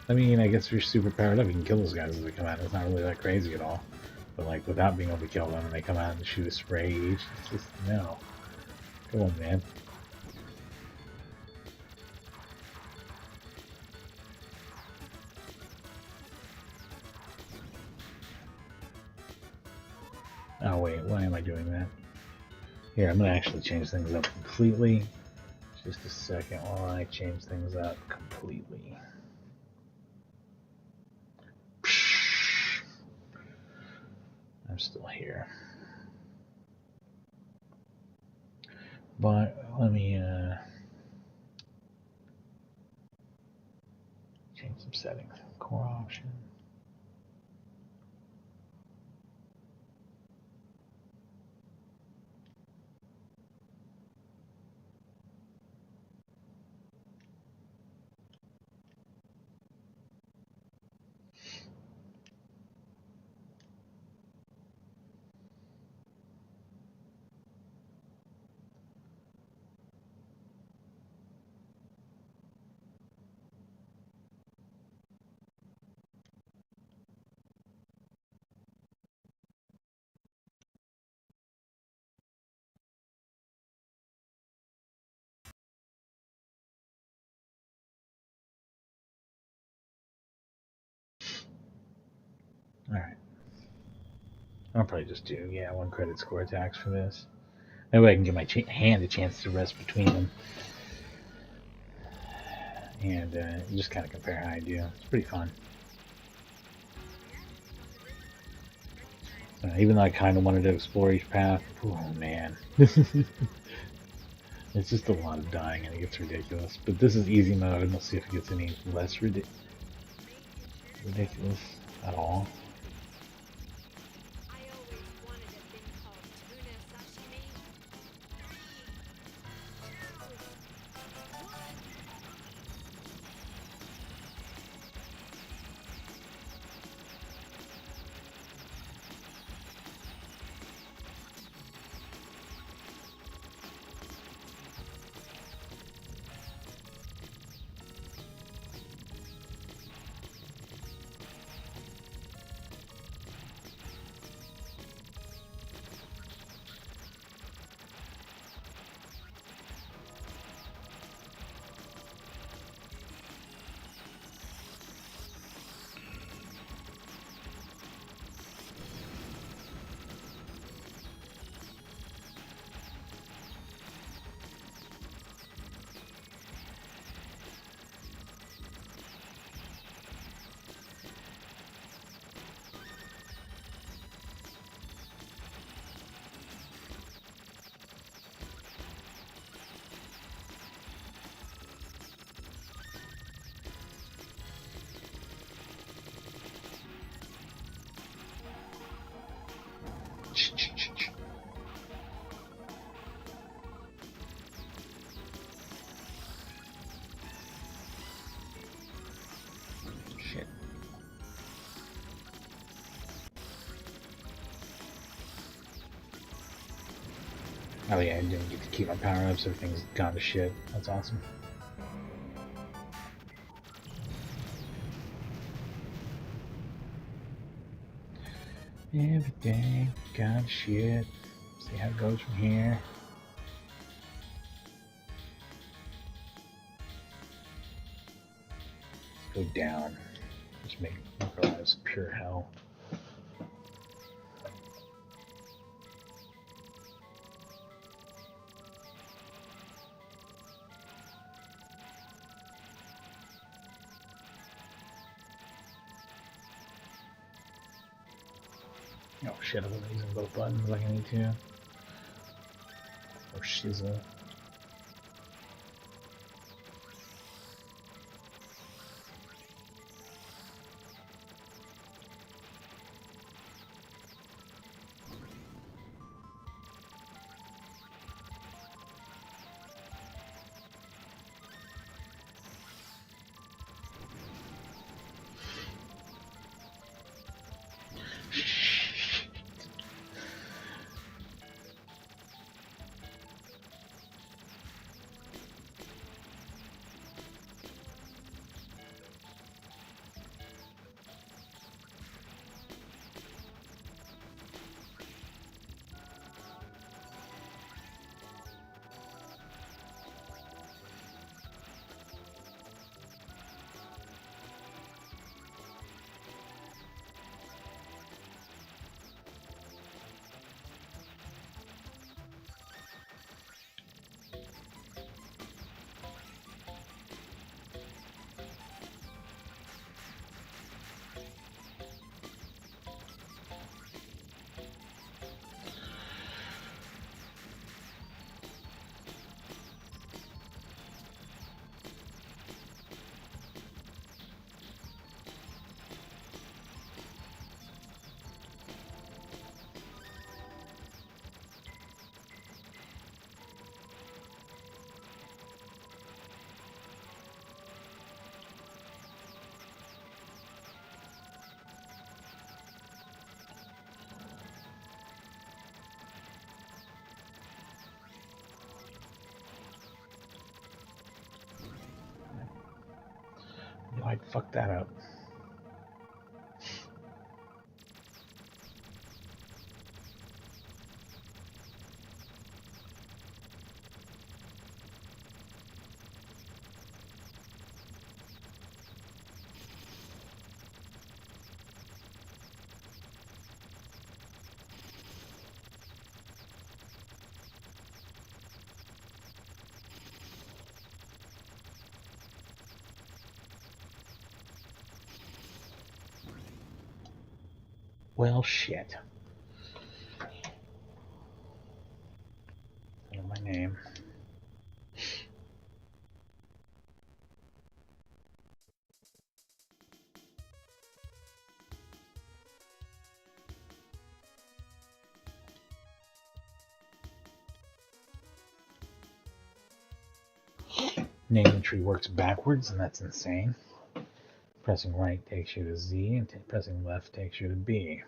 I mean, I guess if you're super powered up, you can kill those guys as they come out. It's not really that crazy at all. But, like, without being able to kill them, and they come out and shoot a spray each, it's just, no. Come on, man. Oh, wait, why am I doing that? Here, I'm going to actually change things up completely. Just a second while I change things up completely. I'm still here. But let me change some settings. Core option. Alright. I'll probably just do, one credit score attacks for this. That way I can give my hand a chance to rest between them. And just kind of compare how I do. It's pretty fun. Even though I kind of wanted to explore each path, oh man. It's just a lot of dying and it gets ridiculous. But this is easy mode, and we'll see if it gets any less ridiculous at all. Shit. Oh yeah, I didn't get to keep my power ups, everything's gone to shit. That's awesome. Everything gone to shit. See how it goes from here. Let's go down. Just make our lives pure hell. Oh shit, I'm using both buttons like I need to. Or shizzle. I fucked that up. Well, shit. I know my name. Naming tree works backwards, and that's insane. Pressing right takes you to Z, and pressing left takes you to B.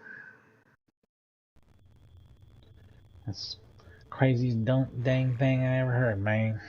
That's the craziest dang thing I ever heard, man.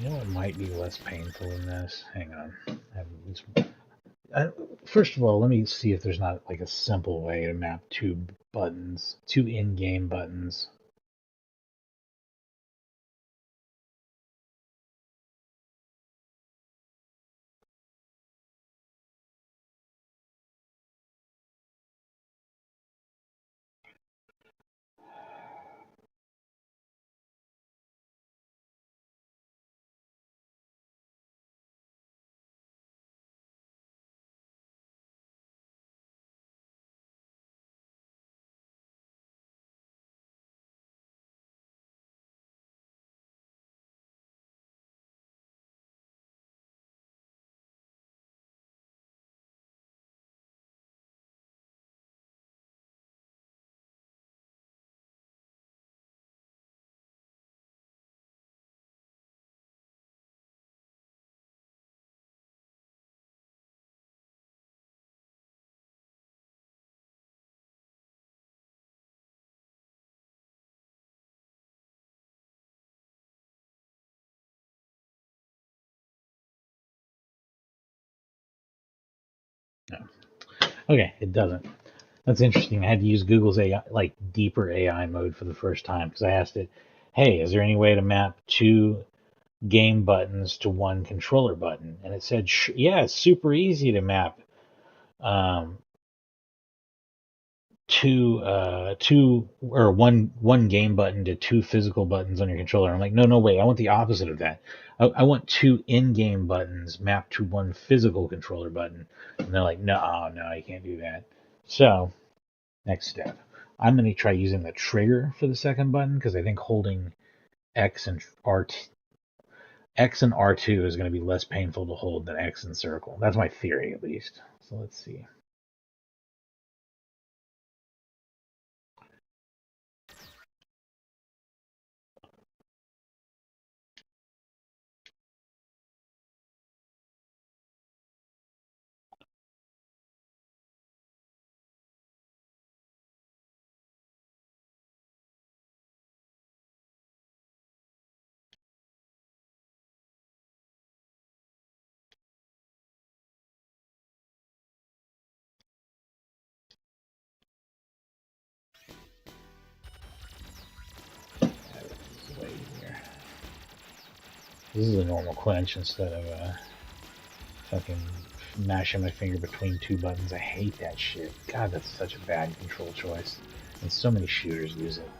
You know what might be less painful than this? Hang on. First of all, let me see if there's not like a simple way to map two buttons, two in-game buttons. No. Okay, it doesn't. That's interesting. I had to use Google's AI, like deeper AI mode for the first time because I asked it, "Hey, is there any way to map two game buttons to one controller button?" And it said, "Yeah, it's super easy to map um, two or one game button to two physical buttons on your controller." I'm like, no, wait, I want the opposite of that. I want two in-game buttons mapped to one physical controller button. And they're like, no, you can't do that. So next step, I'm going to try using the trigger for the second button because I think holding X and X and R2 is going to be less painful to hold than X and circle. That's my theory, at least. So let's see. This is a normal quench instead of fucking mashing my finger between two buttons. I hate that shit. God, that's such a bad control choice. And so many shooters use it.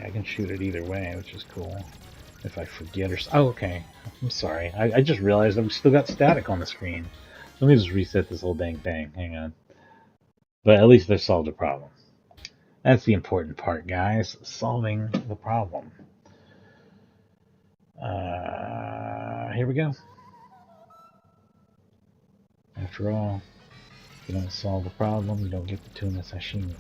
I can shoot it either way, which is cool. If I forget or... Oh, okay. I'm sorry. I just realized I've still got static on the screen. Let me just reset this whole dang thing. Hang on. But at least they solved the problem. That's the important part, guys. Solving the problem. Here we go. After all, if you don't solve the problem, you don't get the tuna sashimi.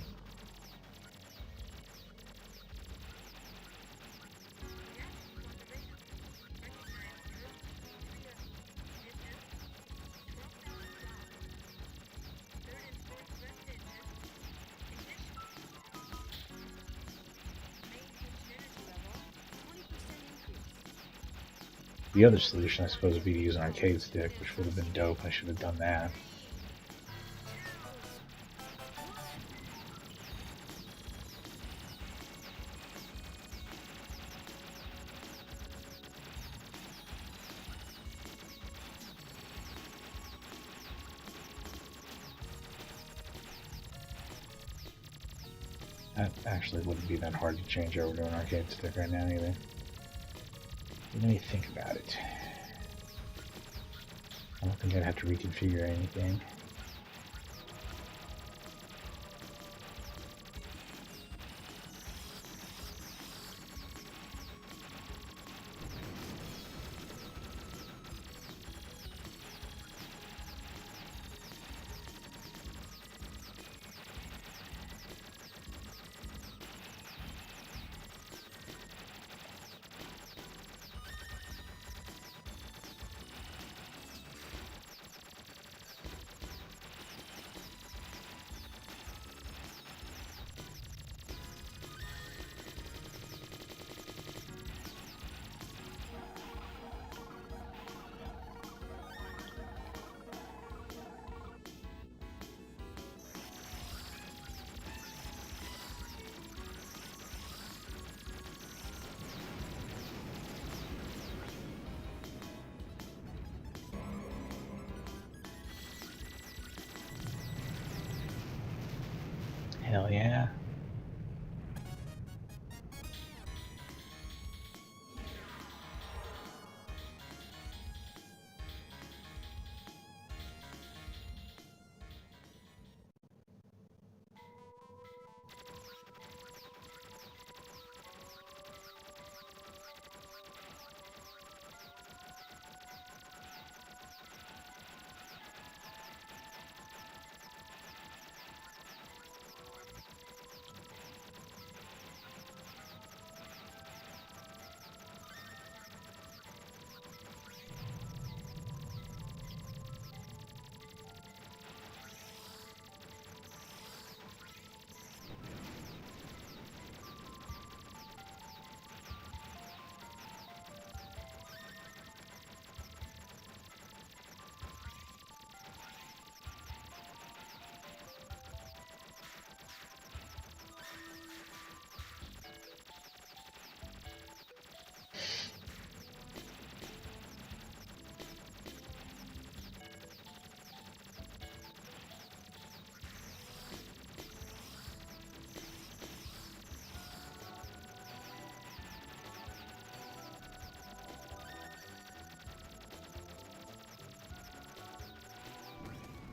The other solution, I suppose, would be to use an arcade stick, which would have been dope. I should have done that. That actually wouldn't be that hard to change over to an arcade stick right now, either. Let me think about it. I don't think I'd have to reconfigure anything. Hell yeah.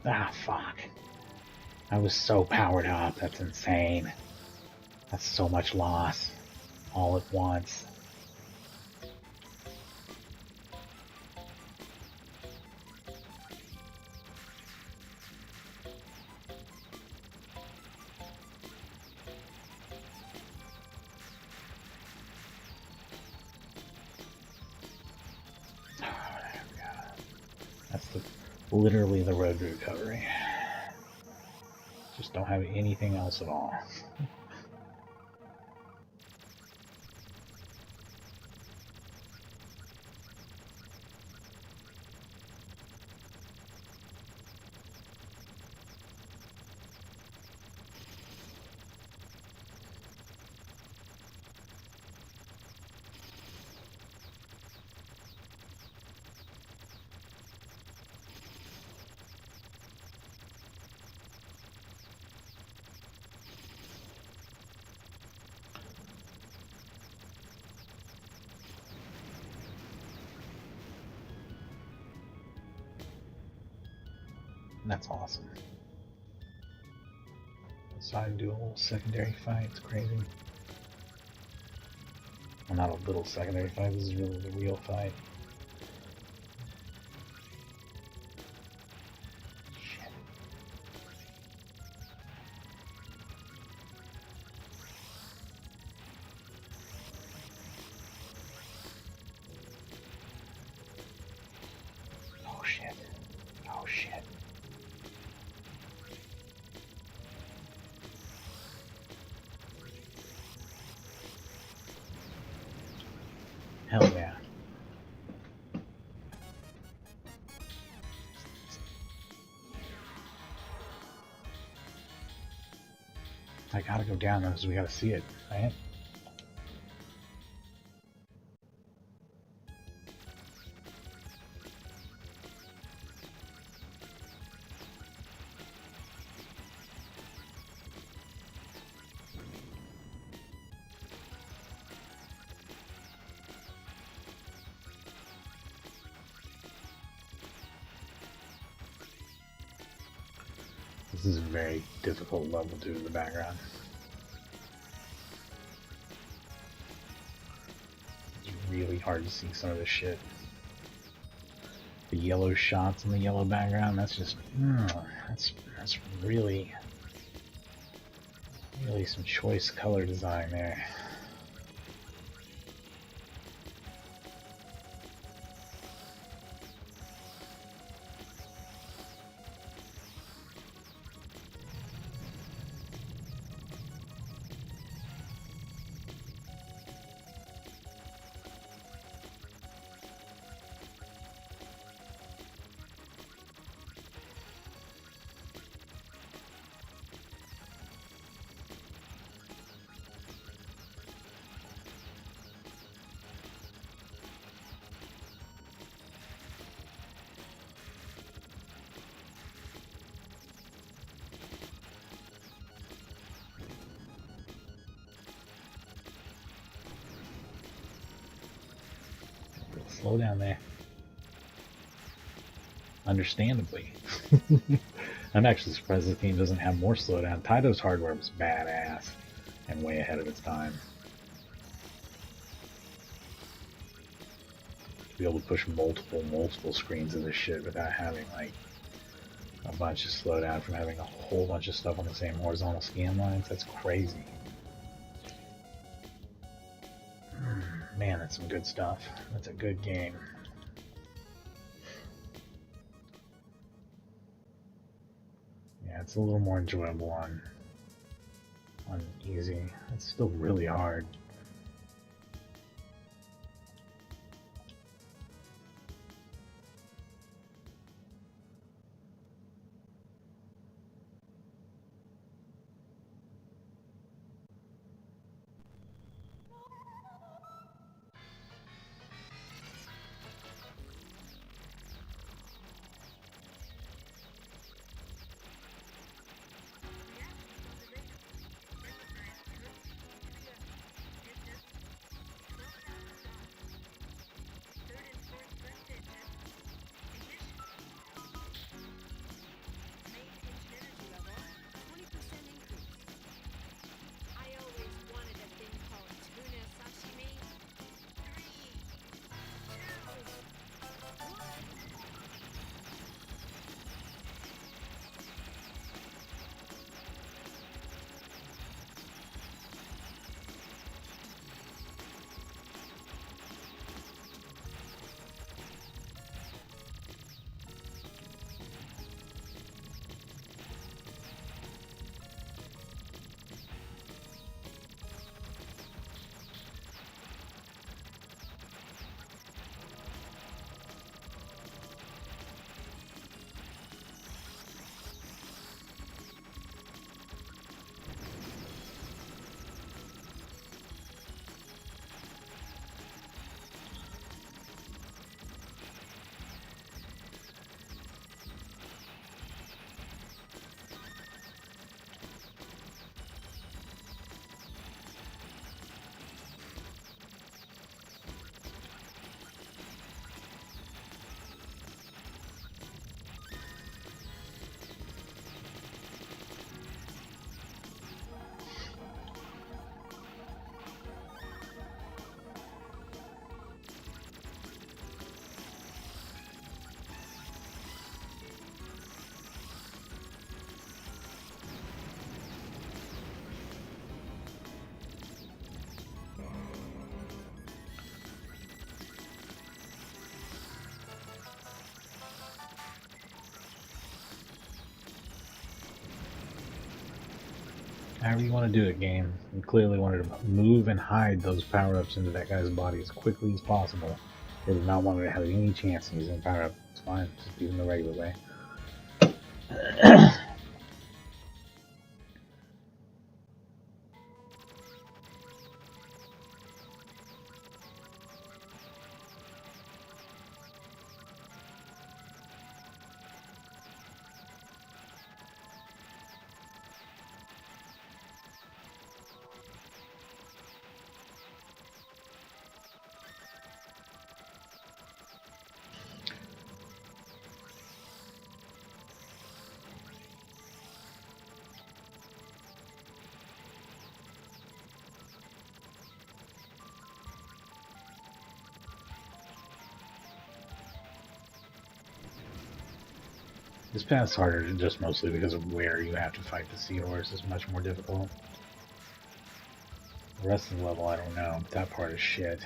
Ah, fuck. I was so powered up. That's insane. That's so much loss. All at once. That's literally the road to recovery. Don't have anything else at all. That's awesome. Decided to do a little secondary fight. It's crazy. Well, not a little secondary fight. This is really the real fight. Shit. Oh shit. Oh shit. Hell yeah. I gotta go down though, because we gotta see it, right? This is a very difficult level due to the background. It's really hard to see some of this shit. The yellow shots in the yellow background, that's just, that's really some choice color design there. Slow down there. Understandably. I'm actually surprised this game doesn't have more slowdown. Taito's hardware was badass and way ahead of its time. To be able to push multiple screens of this shit without having like a bunch of slowdown from having a whole bunch of stuff on the same horizontal scan lines, that's crazy. Man, that's some good stuff. That's a good game. Yeah, it's a little more enjoyable on easy. It's still really hard. However you want to do it, game. You clearly wanted to move and hide those power-ups into that guy's body as quickly as possible. They did not want to have any chance in using power-up. It's fine, just do it in the regular way. This path's harder just mostly because of where you have to fight the seahorse is much more difficult. The rest of the level, I don't know, but that part is shit.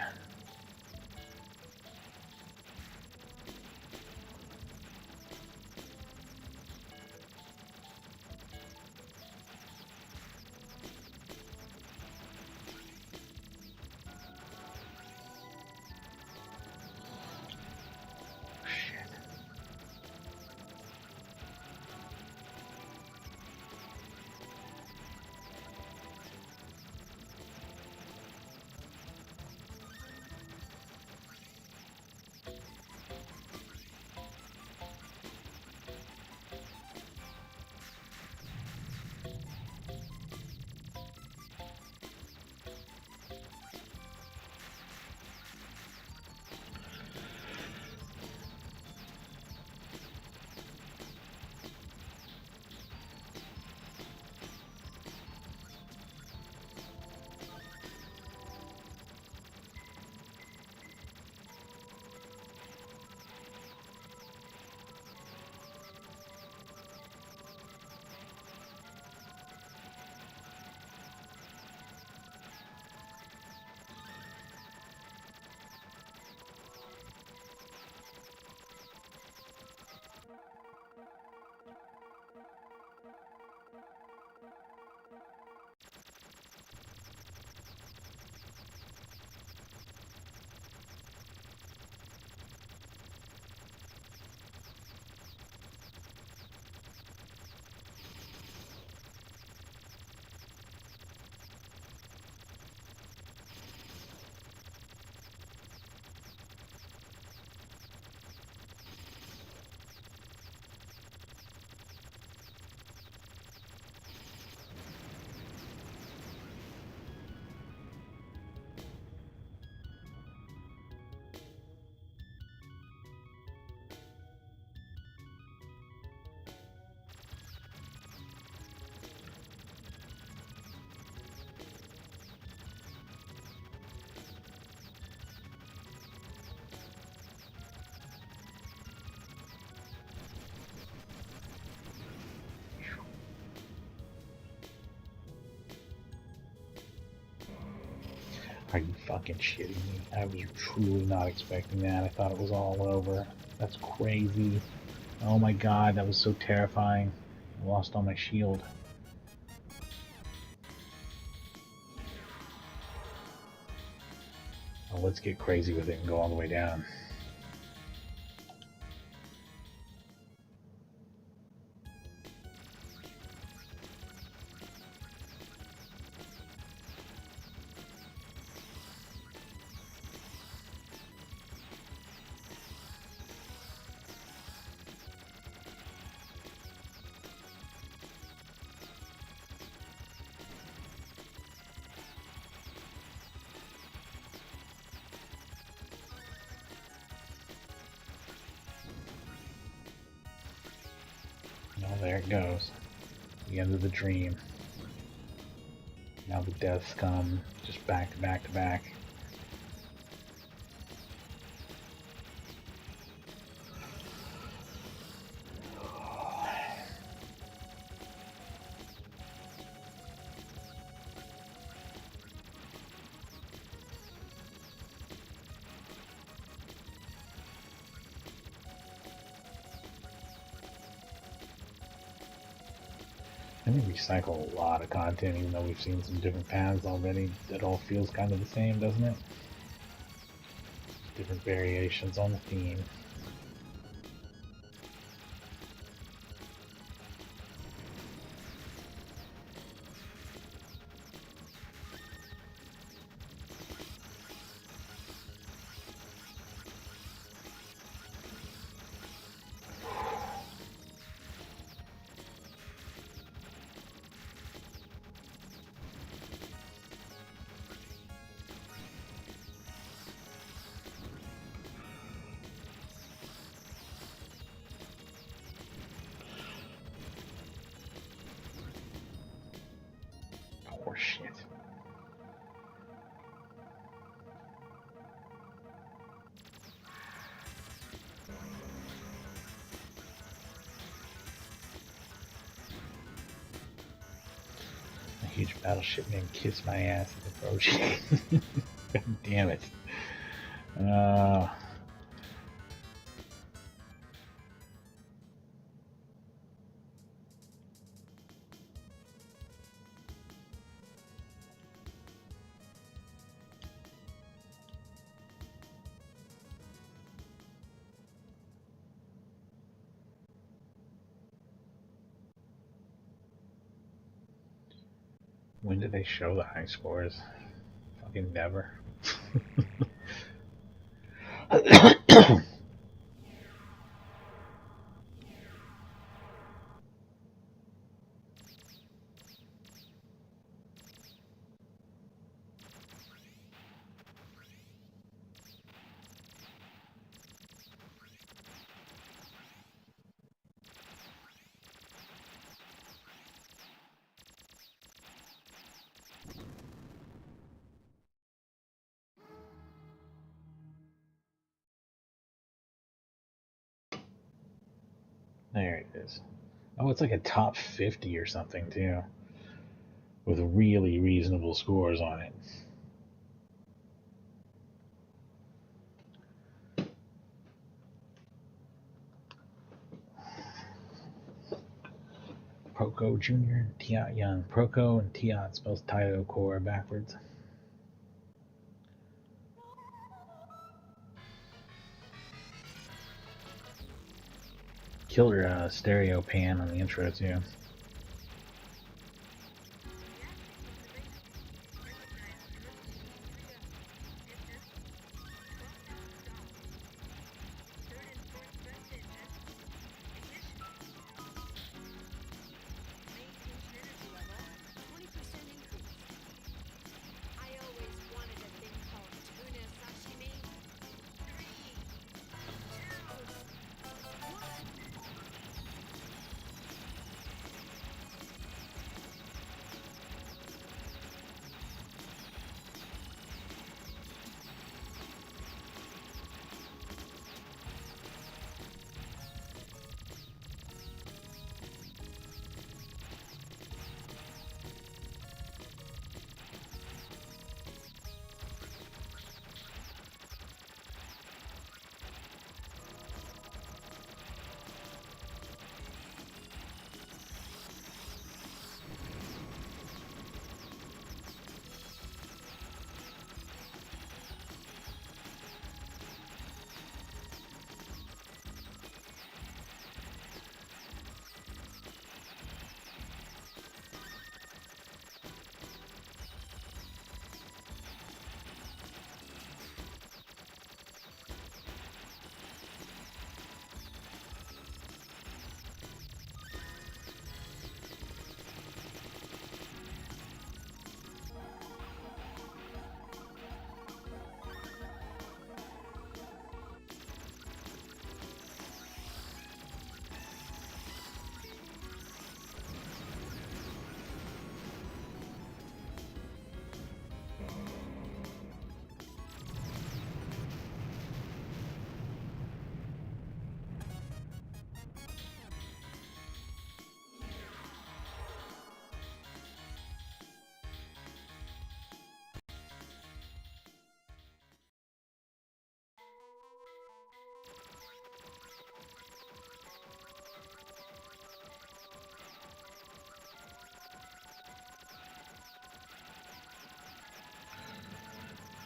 Are you fucking shitting me? I was truly not expecting that. I thought it was all over. That's crazy. Oh my god, that was so terrifying. I lost all my shield. Well, let's get crazy with it and go all the way down. Oh, there it goes. The end of the dream. Now the deaths come, just back to back to back. And they recycle a lot of content, even though we've seen some different paths already. It all feels kind of the same, doesn't it? Different variations on the theme. Poor shit. A huge battleship named Kiss My Ass is approaching. God damn it. When do they show the high scores? Fucking never. There it is. Oh, it's like a top 50 or something, too. With really reasonable scores on it. Proco Jr. and Tiat Young. Proco and Tiat spells Taito core backwards. Killer stereo pan on the intro, too.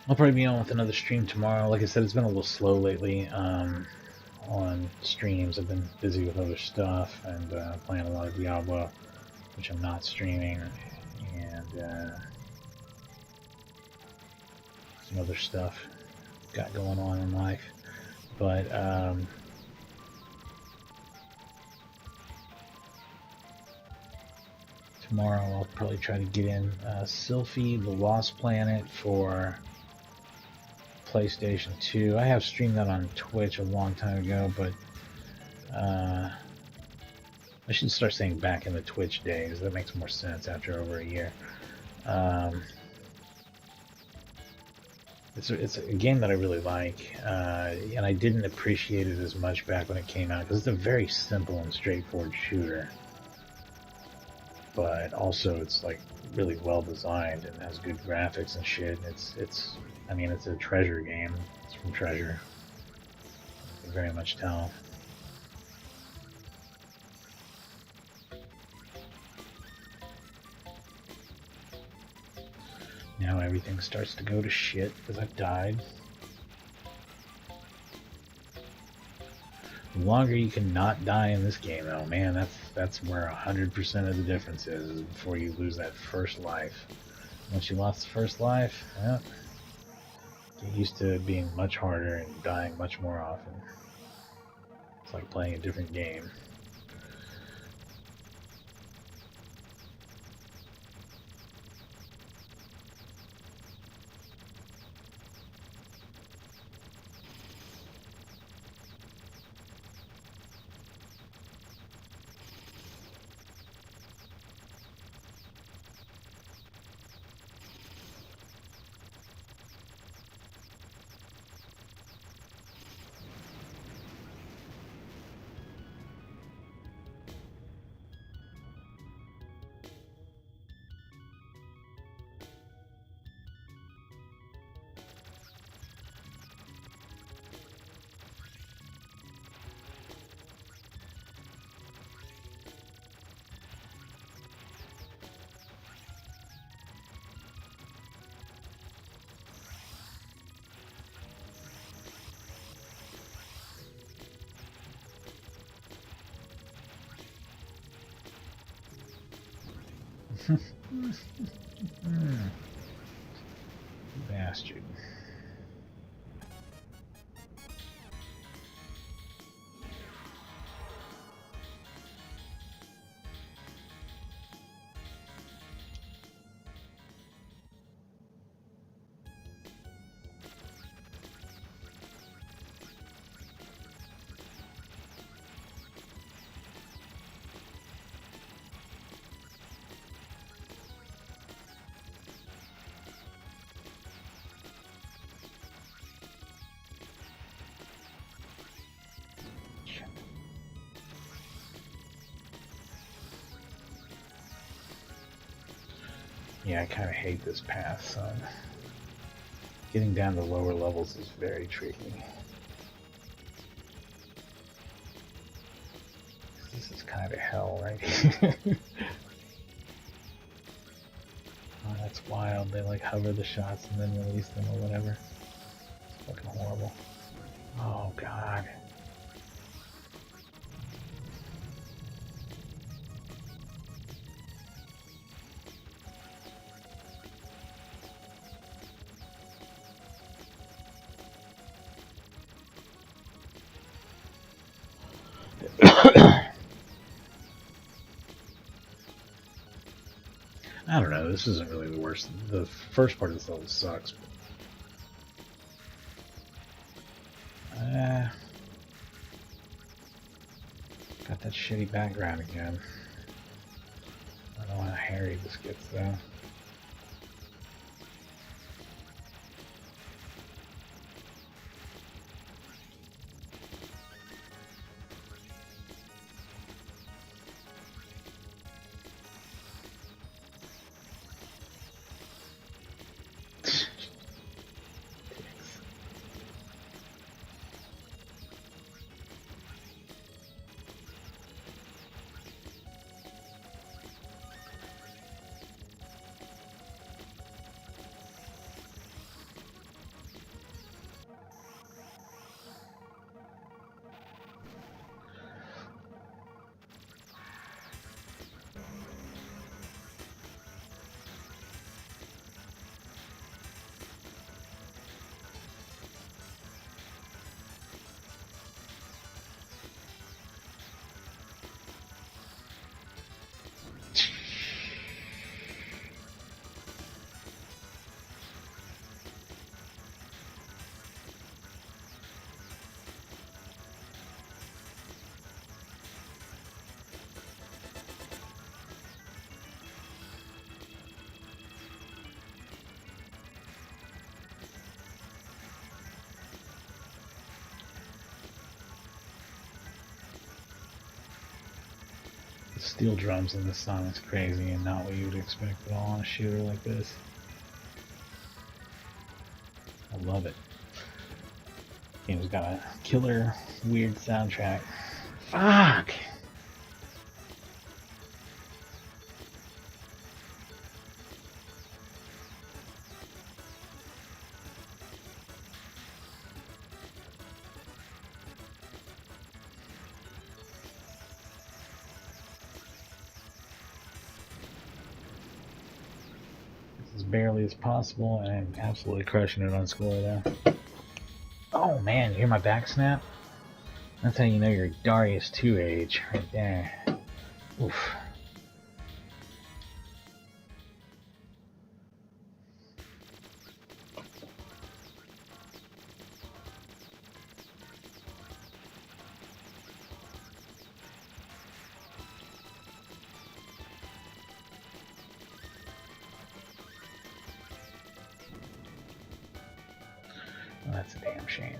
I'll probably be on with another stream tomorrow. Like I said, it's been a little slow lately on streams. I've been busy with other stuff and playing a lot of Diablo, which I'm not streaming, and some other stuff got going on in life. But tomorrow I'll probably try to get in Sylphie, the Lost Planet for PlayStation 2. I have streamed that on Twitch a long time ago, but I should start saying back in the Twitch days. That makes more sense after over a year. It's a game that I really like, and I didn't appreciate it as much back when it came out because it's a very simple and straightforward shooter. But also, it's like really well designed and has good graphics and shit. I mean, it's a Treasure game. It's from Treasure. You can very much tell. Now everything starts to go to shit because I've died. The longer you can not die in this game, though, man, that's where 100% of the difference is before you lose that first life. Once you lost the first life, well, get used to it being much harder and dying much more often. It's like playing a different game. Bastard. Yeah, I kind of hate this path, son. Getting down to lower levels is very tricky. This is kind of hell, right? Oh, that's wild. They like hover the shots and then release them or whatever. It's fucking horrible. Oh, God. I don't know, this isn't really the worst. The first part of this level sucks. Got that shitty background again. I don't know how hairy this gets though. Steel drums in this song is crazy and not what you would expect at all on a shooter like this. I love it. Game's got a killer, weird soundtrack. Fuck! As barely as possible, and I'm absolutely crushing it on score there. Oh man, you hear my back snap? That's how you know you're Darius 2 age, right there. Oof. Well, that's a damn shame.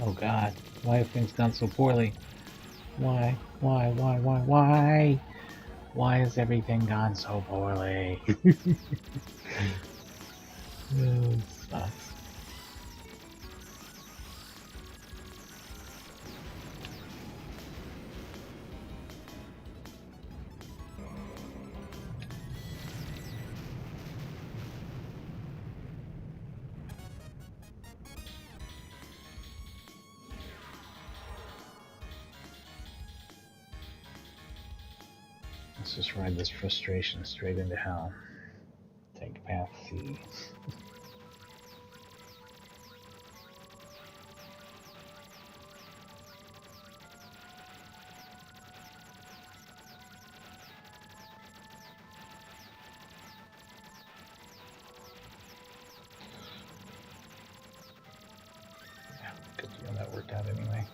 Oh god, why have things gone so poorly? Why? Why? Why has everything gone so poorly? Oh, sucks. Let's just ride this frustration straight into hell. Take path C. Yeah, good deal. That worked out anyway.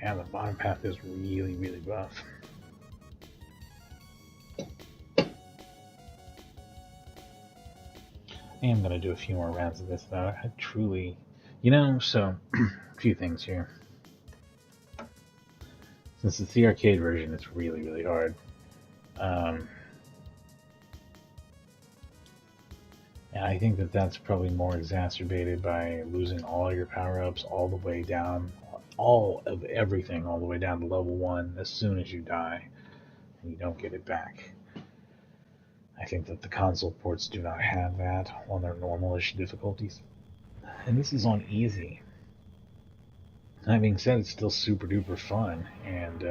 Yeah, the bottom path is really, really rough. I am going to do a few more rounds of this, though. I truly... so, a few things here. Since it's the arcade version, it's really, really hard. And I think that that's probably more exacerbated by losing all your power-ups all the way down, all of everything all the way down to level 1 as soon as you die, and you don't get it back. I think that the console ports do not have that on their normal-ish difficulties. And this is on easy. That being said, it's still super duper fun, and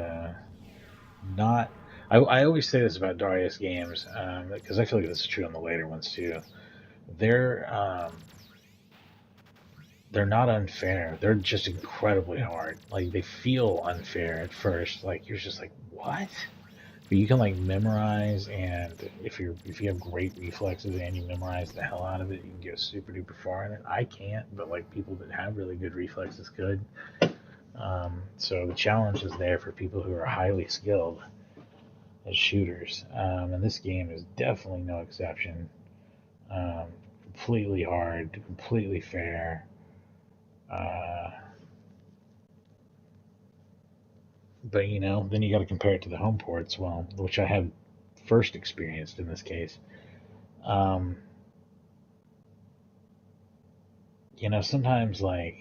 not... I always say this about Darius games, because I feel like this is true on the later ones too. They're not unfair. They're just incredibly hard. Like, they feel unfair at first. Like, you're just like, what? But you can like memorize, and if you have great reflexes and you memorize the hell out of it, you can go super duper far in it. I can't, but like people that have really good reflexes could. So the challenge is there for people who are highly skilled as shooters, and this game is definitely no exception. Completely hard, completely fair. But then you got to compare it to the home ports, well, which I have first experienced in this case. Sometimes like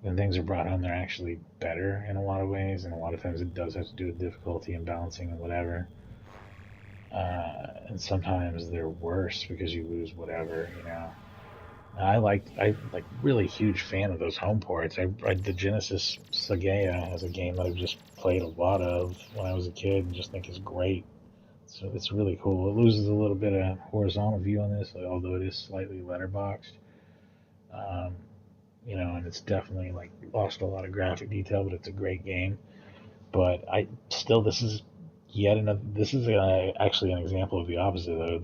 when things are brought home, they're actually better in a lot of ways, and a lot of times it does have to do with difficulty and balancing and whatever. And sometimes they're worse because you lose whatever. I like really huge fan of those home ports. The Genesis Saga is a game that I've just played a lot of when I was a kid and just think is great. So it's really cool. It loses a little bit of horizontal view on this, although it is slightly letterboxed. And it's definitely like lost a lot of graphic detail, but it's a great game. But this is actually an example of the opposite though.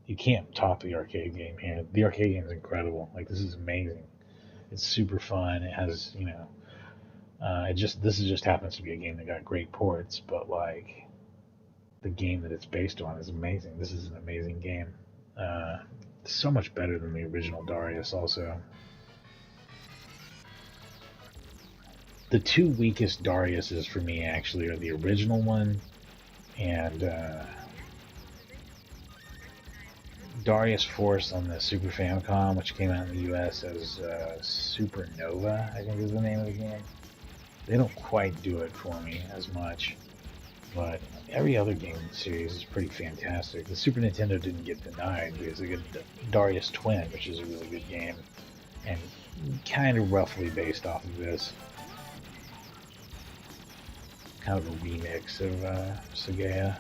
You can't top the arcade game here. The arcade game is incredible. Like, this is amazing. It's super fun. It has, this just happens to be a game that got great ports, but like the game that it's based on is amazing. This is an amazing game. So much better than the original Darius also. The two weakest Dariuses for me actually are the original one and Darius Force on the Super Famicom, which came out in the US as Supernova, I think is the name of the game. They don't quite do it for me as much, but every other game in the series is pretty fantastic. The Super Nintendo didn't get denied because they got Darius Twin, which is a really good game, and kind of roughly based off of this. Kind of a remix of Saga.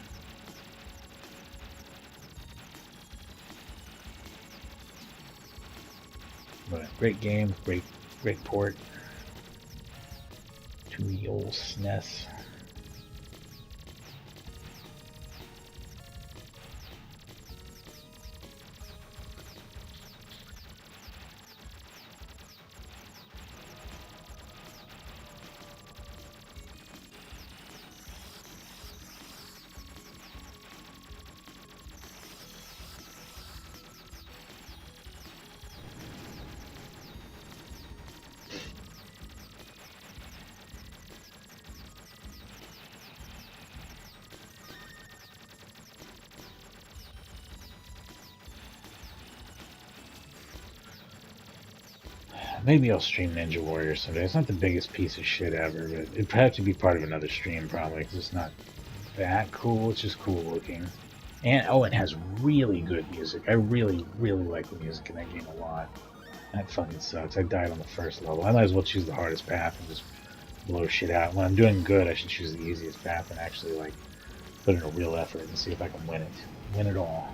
But great game, great port to the old SNES. Maybe I'll stream Ninja Warriors someday. It's not the biggest piece of shit ever, but it'd have to be part of another stream probably, because it's not that cool. It's just cool looking. And, it has really good music. I really, really like the music in that game a lot. That fucking sucks. I died on the first level. I might as well choose the hardest path and just blow shit out. When I'm doing good, I should choose the easiest path and actually, like, put in a real effort and see if I can win it. Win it all.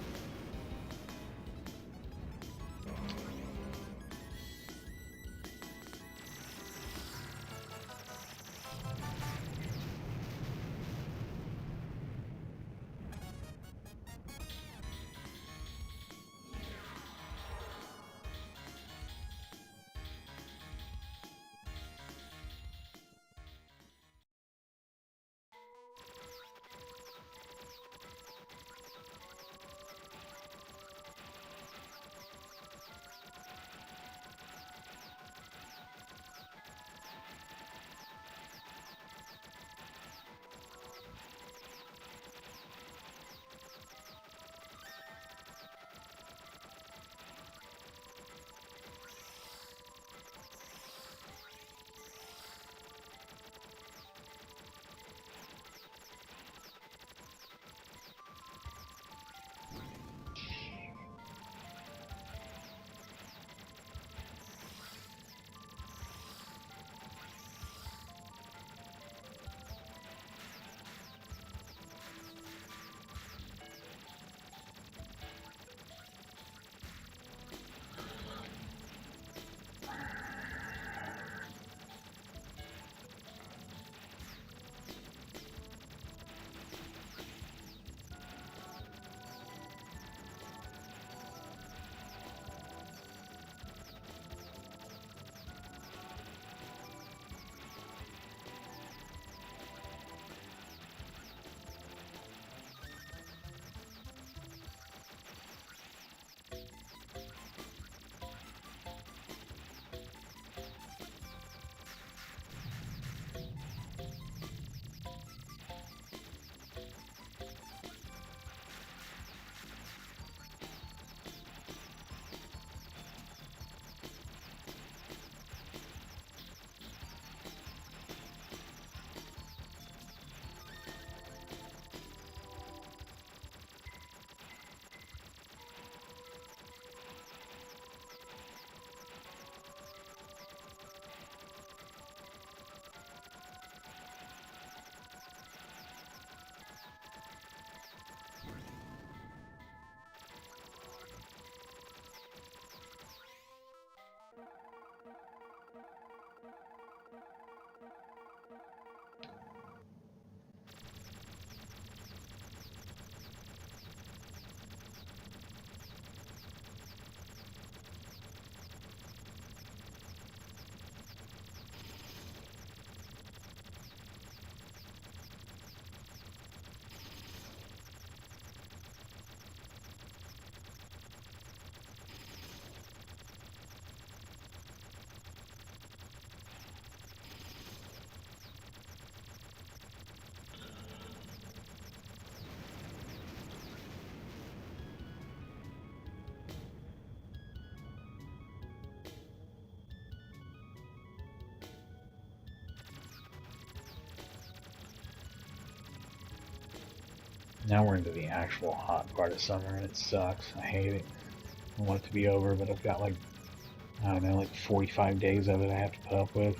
Now we're into the actual hot part of summer, and it sucks. I hate it. I want it to be over, but I've got like, I don't know, like 45 days of it I have to put up with.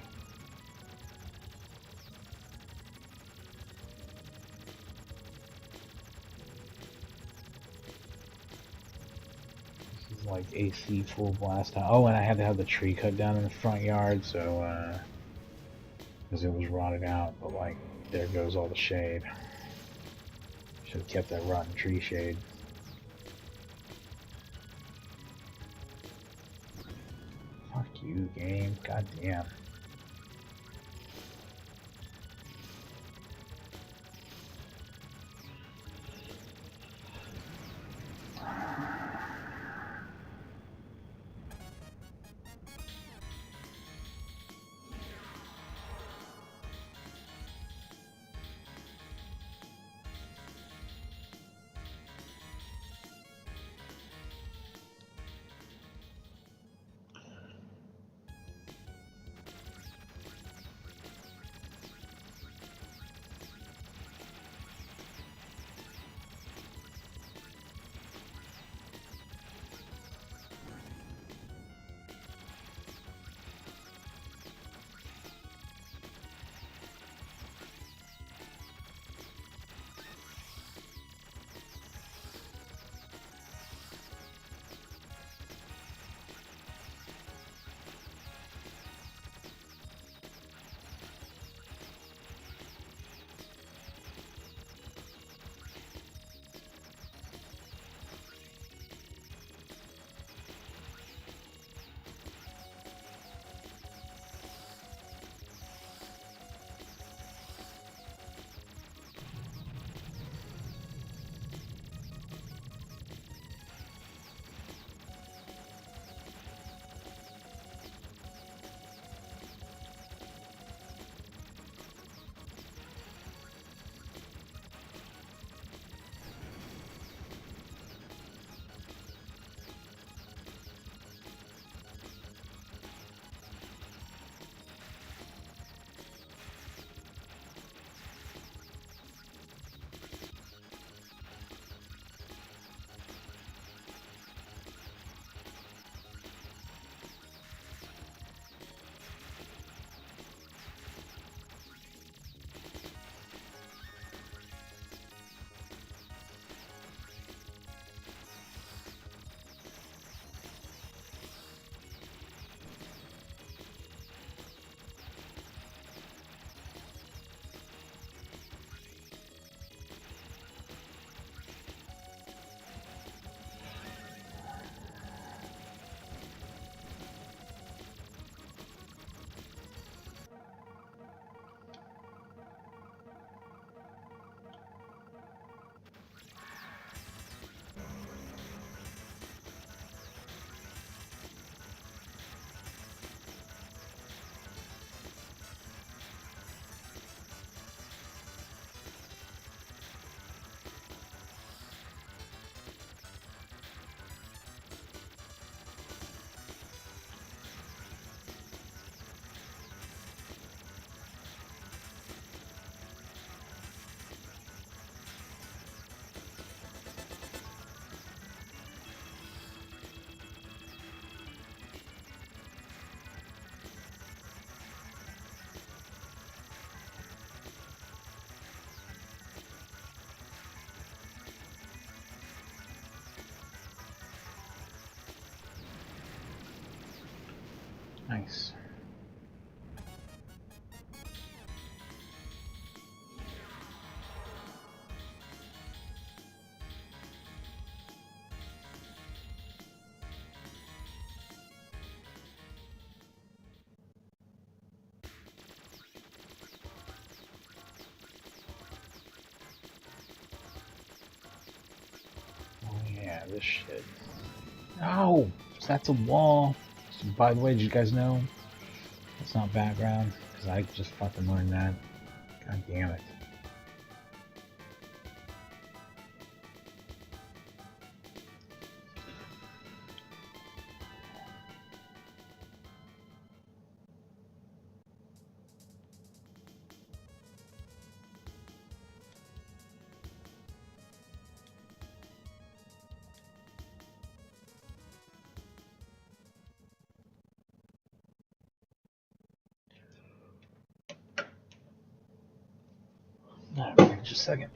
This is like AC full blast time. Oh, and I had to have the tree cut down in the front yard, so, because it was rotted out, but like, there goes all the shade. Should have kept that rotten tree shade. Fuck you, game. God damn. Nice. Oh yeah, this shit. Oh, that's a wall. So, by the way, did you guys know? That's not background, because I just fucking learned that. God damn it. Just a second.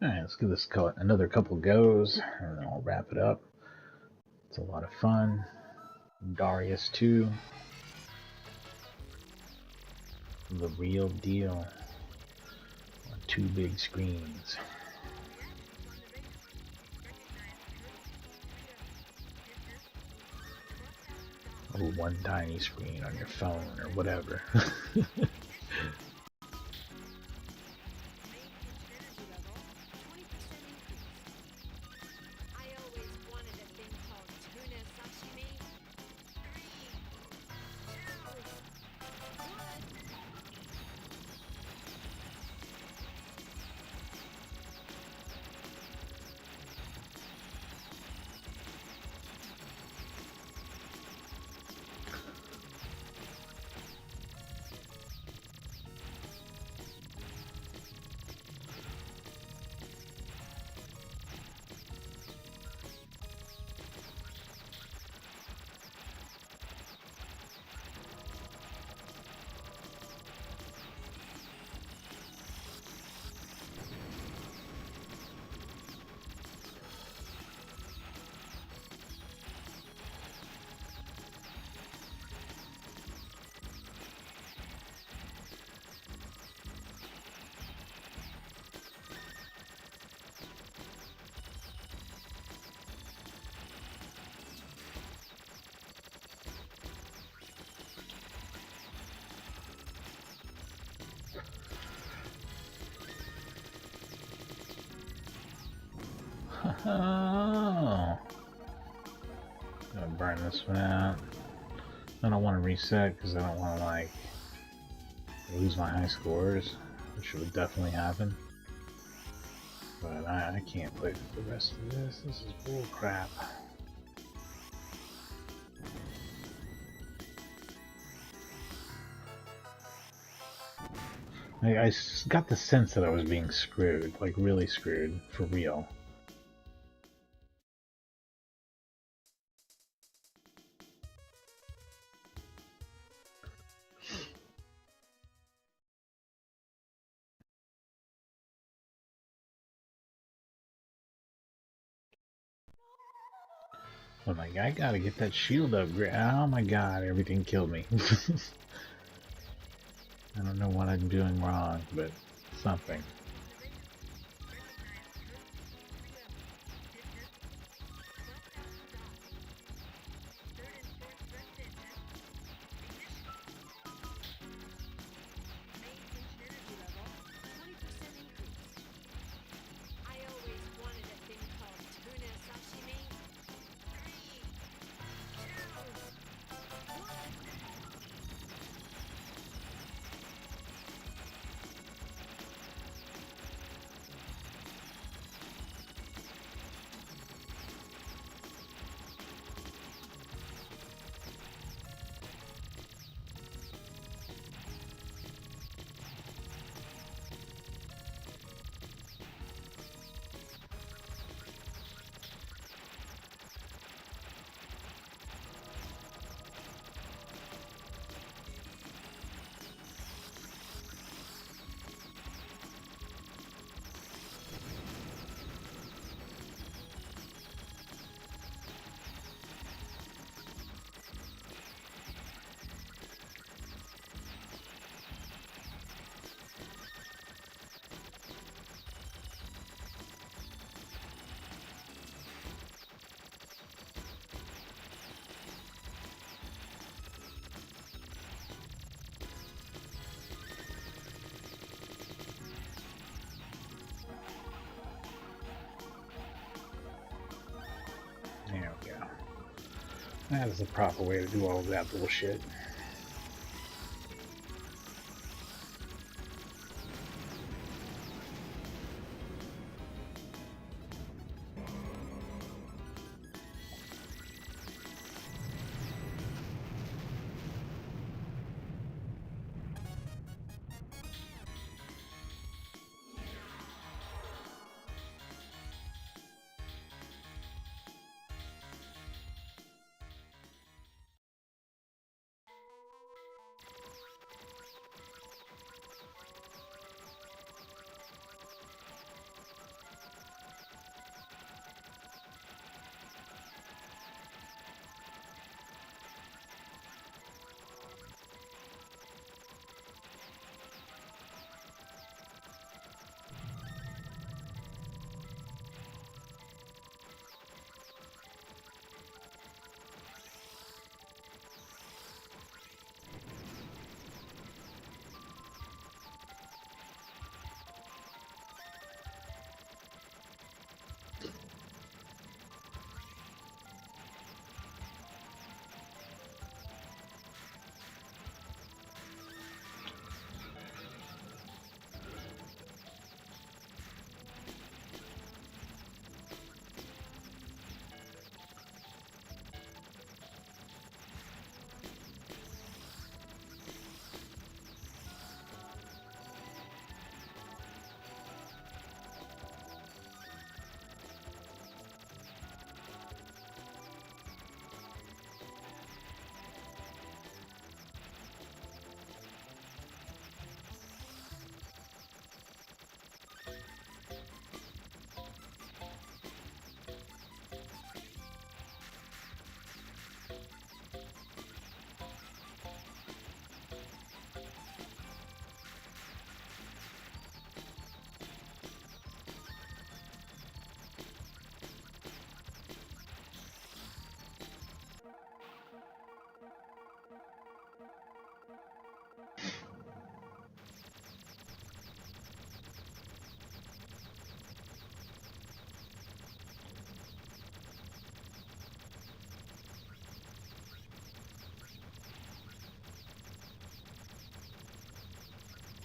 Alright, let's give this another couple goes, and then I'll wrap it up. It's a lot of fun. Darius 2. The real deal. On 2 big screens. Or 1 tiny screen on your phone or whatever. Oh. I'm gonna burn this one out. I don't want to reset because I don't want to like lose my high scores, which would definitely happen. But I can't play the rest of this. This is bull crap. I got the sense that I was being screwed, like really screwed, for real. I'm like, I gotta get that shield upgrade. Oh my god, everything killed me. I don't know what I'm doing wrong, but something. There we go. That is the proper way to do all of that bullshit.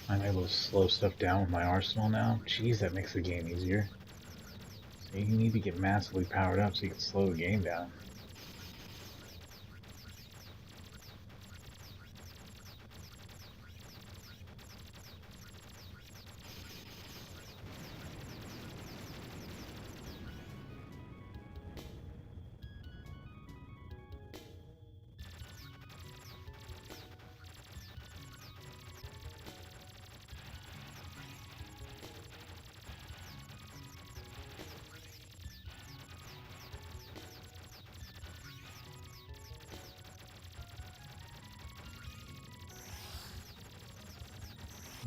I'm able to slow stuff down with my arsenal now. Jeez, that makes the game easier. So you need to get massively powered up so you can slow the game down.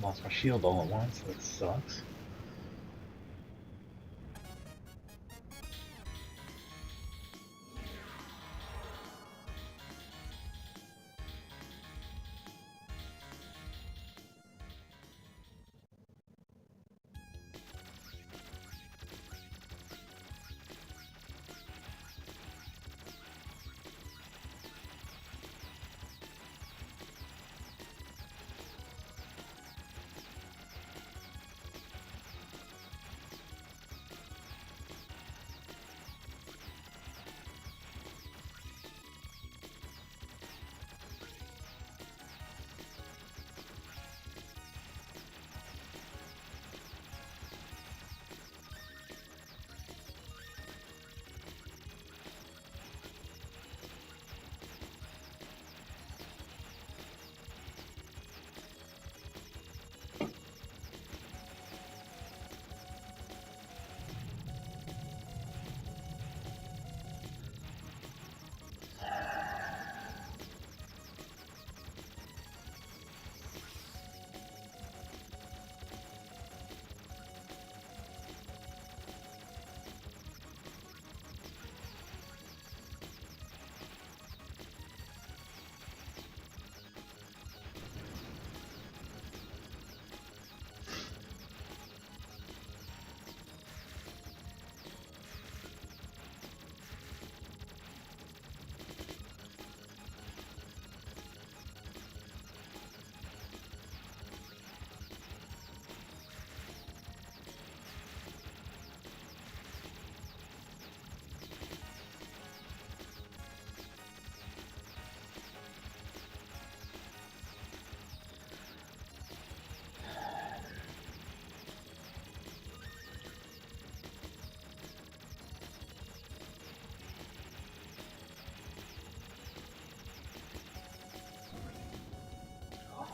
Lost my shield all at once, that sucks.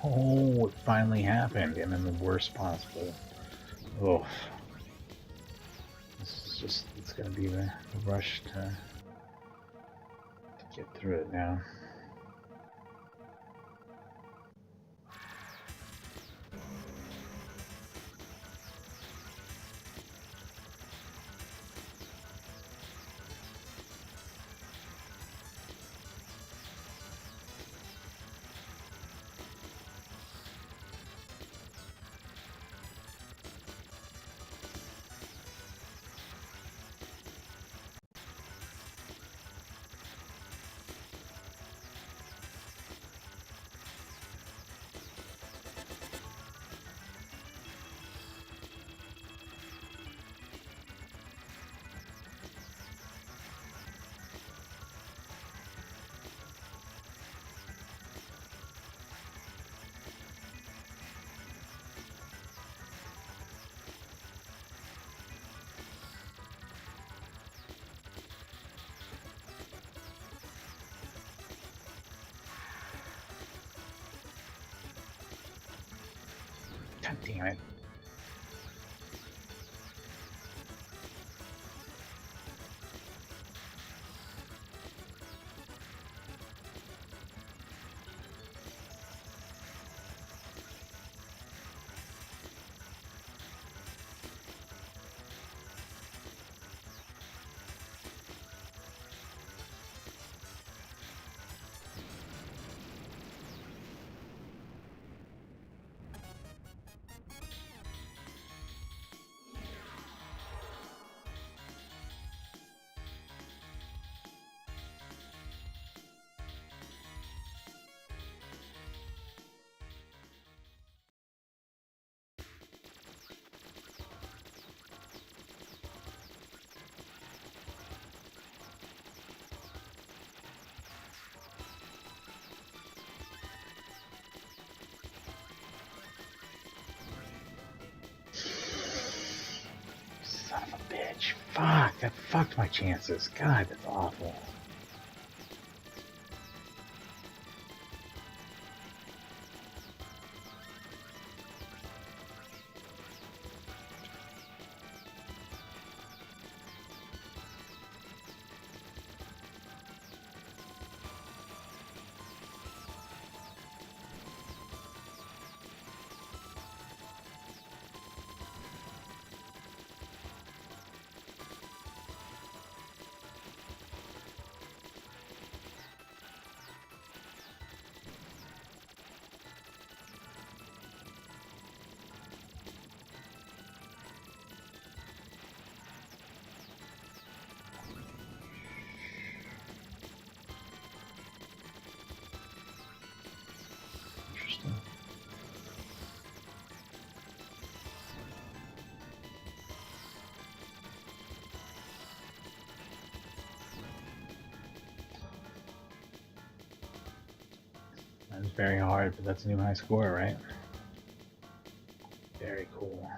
Oh, it finally happened, and in the worst possible. Oh, this is just, it's gonna be the rush to get through it now. God damn it. I fucked my chances. God, that's awful. Interesting. That's very hard, but that's a new high score, right? Very cool.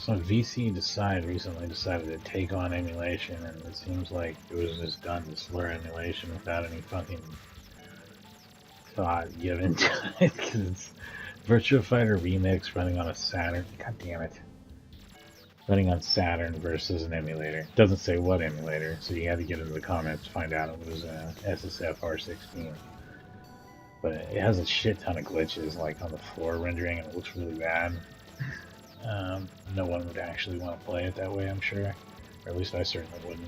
So VC recently decided to take on emulation, and it seems like it was just done to slur emulation without any fucking thought given to it. Because it's Virtua Fighter Remix running on a Saturn. God damn it. Running on Saturn versus an emulator. Doesn't say what emulator, so you had to get into the comments to find out it was SSF R16. But it has a shit ton of glitches, like on the floor rendering, and it looks really bad. No one would actually want to play it that way, I'm sure. Or at least I certainly wouldn't.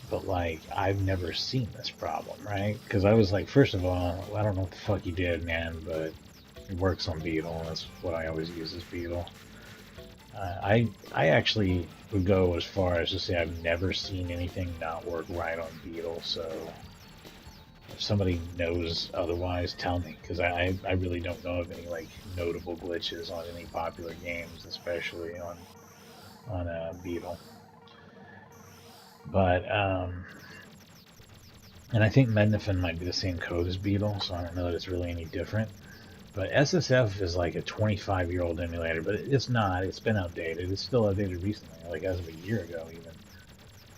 But, like, I've never seen this problem, right? Because I was like, first of all, I don't know what the fuck you did, man, but it works on Beetle, and that's what I always use as Beetle. I actually would go as far as to say I've never seen anything not work right on Beetle, so if somebody knows otherwise, tell me, because I really don't know of any like notable glitches on any popular games, especially on Beetle. But and I think Mednafin might be the same code as Beetle, so I don't know that it's really any different. But SSF is like a 25-year-old emulator, but it's not. It's been outdated. It's still outdated recently, like as of a year ago even.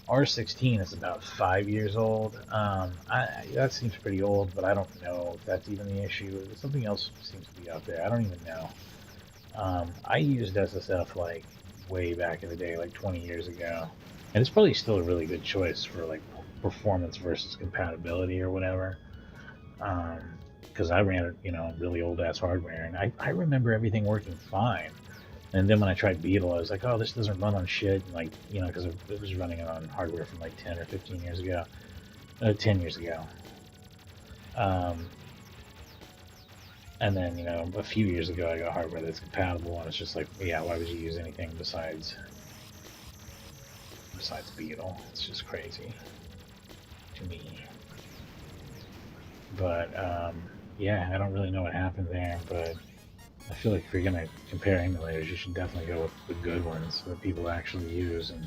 R16 is about 5 years old. That seems pretty old, but I don't know if that's even the issue. Something else seems to be out there. I don't even know. I used SSF like way back in the day, like 20 years ago. And it's probably still a really good choice for like performance versus compatibility or whatever. Because I ran it, really old ass hardware, and I remember everything working fine. And then when I tried Beetle, I was like, oh, this doesn't run on shit, and like, because it was running it on hardware from like 10 or 15 years ago. 10 years ago. And then, a few years ago, I got hardware that's compatible, and it's just like, yeah, why would you use anything besides Beetle? It's just crazy to me. But, yeah, I don't really know what happened there, but I feel like if you're going to compare emulators, you should definitely go with the good ones that people actually use. And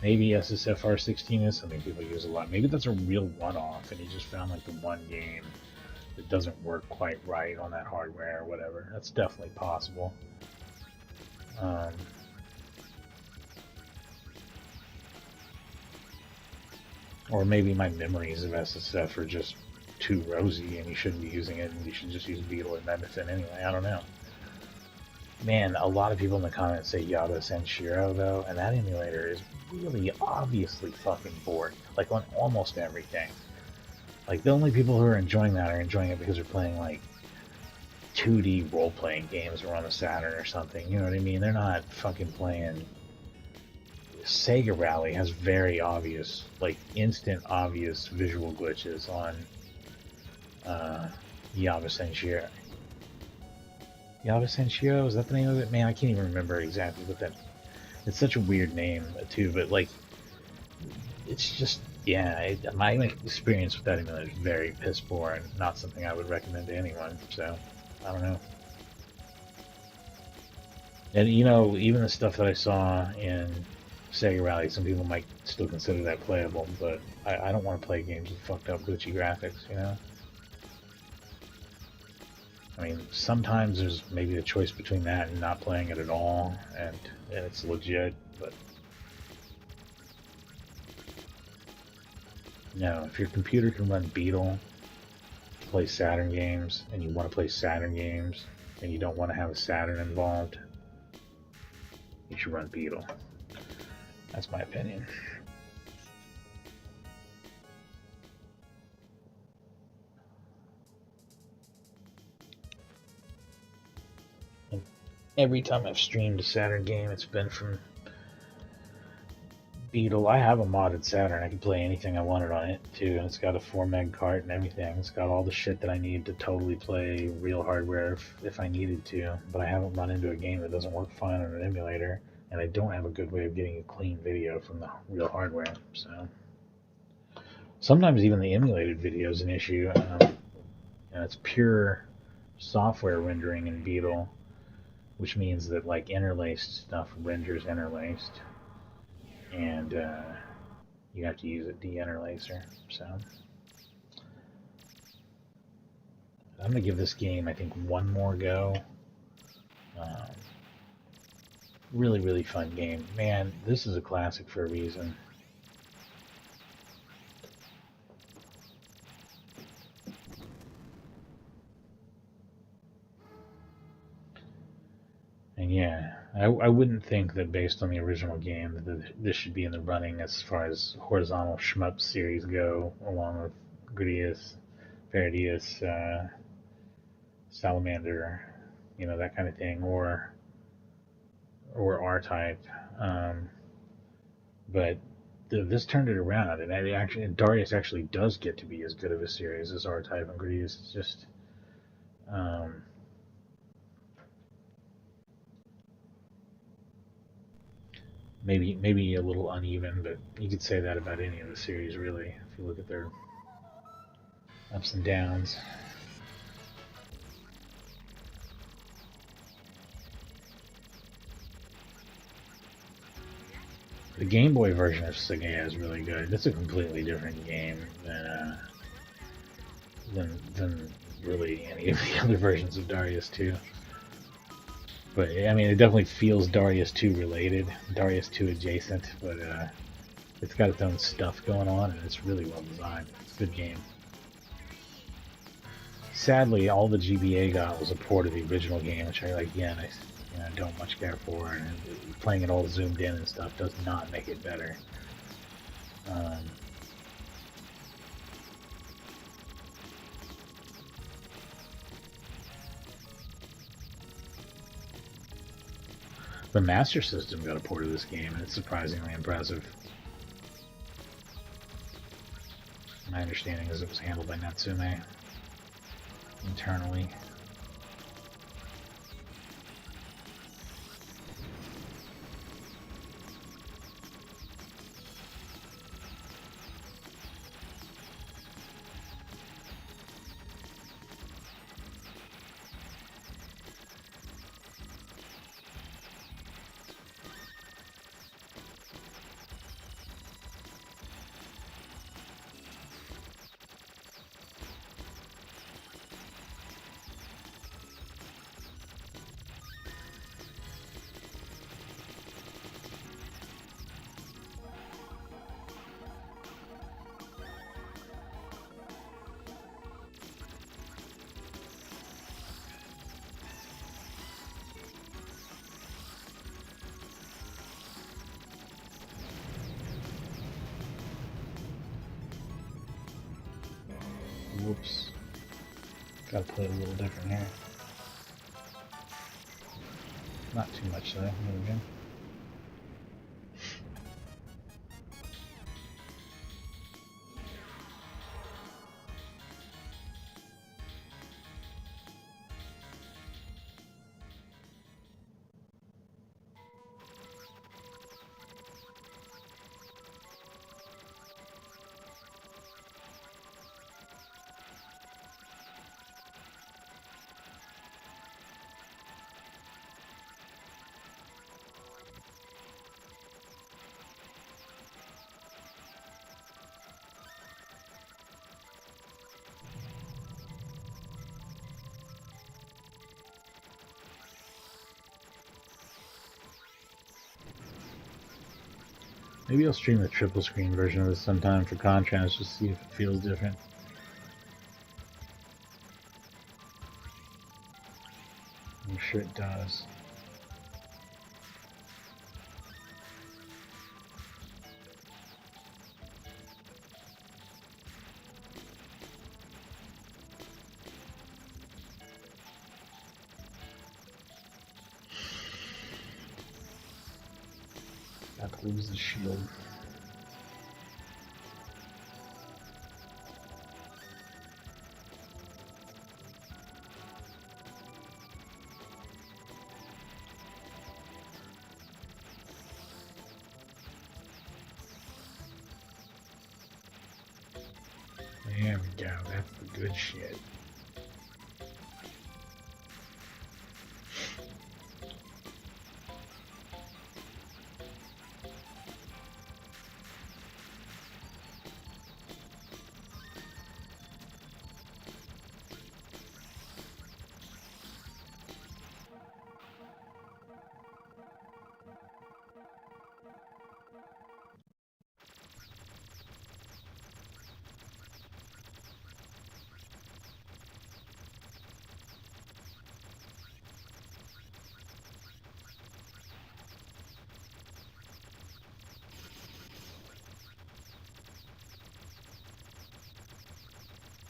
maybe SSF R16 is something people use a lot. Maybe that's a real one-off, and you just found like the one game that doesn't work quite right on that hardware or whatever. That's definitely possible. Or maybe my memories of SSF are just too rosy and you shouldn't be using it and you should just use Beetle or Medicine anyway. I don't know. Man, a lot of people in the comments say Yaba Senshiro though, and that emulator is really obviously fucking bored. Like on almost everything. Like the only people who are enjoying that are enjoying it because they're playing like 2D role-playing games or on the Saturn or something. You know what I mean? They're not fucking playing. Saga Rally has very obvious, like instant obvious visual glitches on Yaba Senshiro. Yaba Senshiro, is that the name of it? Man, I can't even remember exactly what that. It's such a weird name too, but like, it's just my experience with that emulator is very piss poor and not something I would recommend to anyone. So I don't know. And even the stuff that I saw in Sega Rally, some people might still consider that playable, but I don't want to play games with fucked up glitchy graphics, I mean, sometimes there's maybe a choice between that and not playing it at all, and it's legit, but no, if your computer can run Beetle to play Saturn games, and you want to play Saturn games, and you don't want to have a Saturn involved, you should run Beetle. That's my opinion. And every time I've streamed a Saturn game, it's been from Beetle. I have a modded Saturn. I can play anything I wanted on it, too. And it's got a 4 meg cart and everything. It's got all the shit that I need to totally play real hardware if I needed to. But I haven't run into a game that doesn't work fine on an emulator. And I don't have a good way of getting a clean video from the real hardware, so sometimes even the emulated video is an issue. And it's pure software rendering in Beetle, which means that like interlaced stuff renders interlaced, and you have to use a de-interlacer. So I'm gonna give this game, I think, one more go. Um, really, really fun game. Man, this is a classic for a reason. And yeah, I wouldn't think that based on the original game that this should be in the running as far as horizontal shmup series go, along with Gradius, Paradius, Salamander, that kind of thing, or R-Type. Um, but this turned it around, and Darius actually does get to be as good of a series as R-Type and Gradius. It's just um, maybe a little uneven, but you could say that about any of the series, really, if you look at their ups and downs. The Game Boy version of Saga is really good. It's a completely different game than really any of the other versions of Darius 2. But I mean, it definitely feels Darius 2 related, Darius 2 adjacent, but it's got its own stuff going on, and it's really well designed. It's a good game. Sadly, all the GBA got was a port of the original game, which I don't much care for, and playing it all zoomed in and stuff does not make it better. The Master System got a port of this game, and it's surprisingly impressive. My understanding is it was handled by Natsume internally. Whoops. Gotta play it a little different here. Not too much though. There we go. Maybe I'll stream the triple screen version of this sometime for contrast, just to see if it feels different. I'm sure it does. Got to lose the shield. There we go, that's the good shit.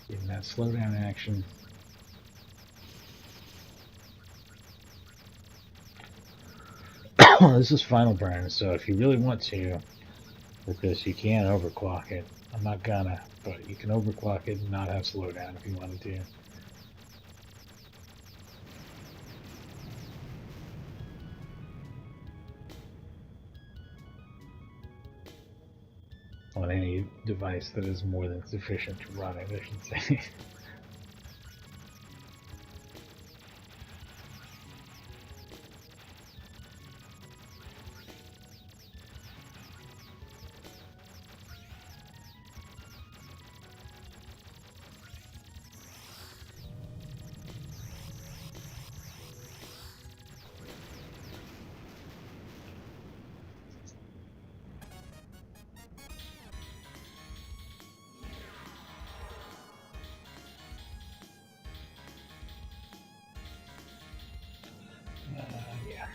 Getting that slowdown action. This is final burn, so if you really want to, with this, you can overclock it. I'm not gonna, but you can overclock it and not have slowdown if you wanted to. On any device that is more than sufficient to run it, I should say. Yeah.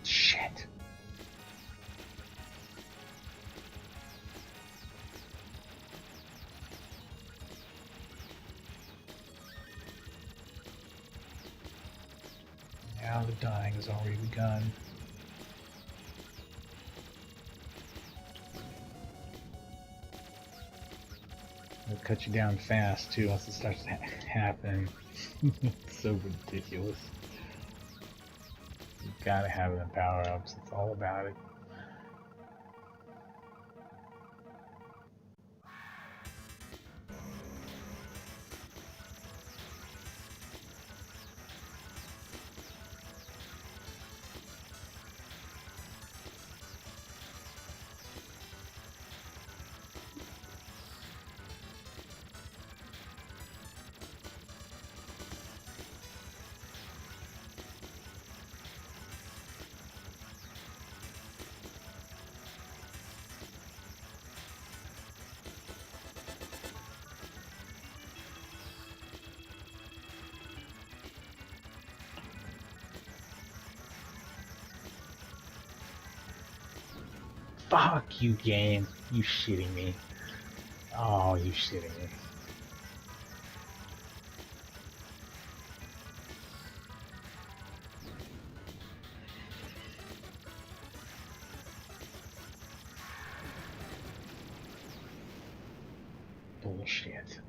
Shit. Now the dying has already begun. It'll cut you down fast too once it starts to happen. It's so ridiculous. You gotta have them power-ups, it's all about it. Fuck you, game. You shitting me. Oh, you shitting me. Bullshit.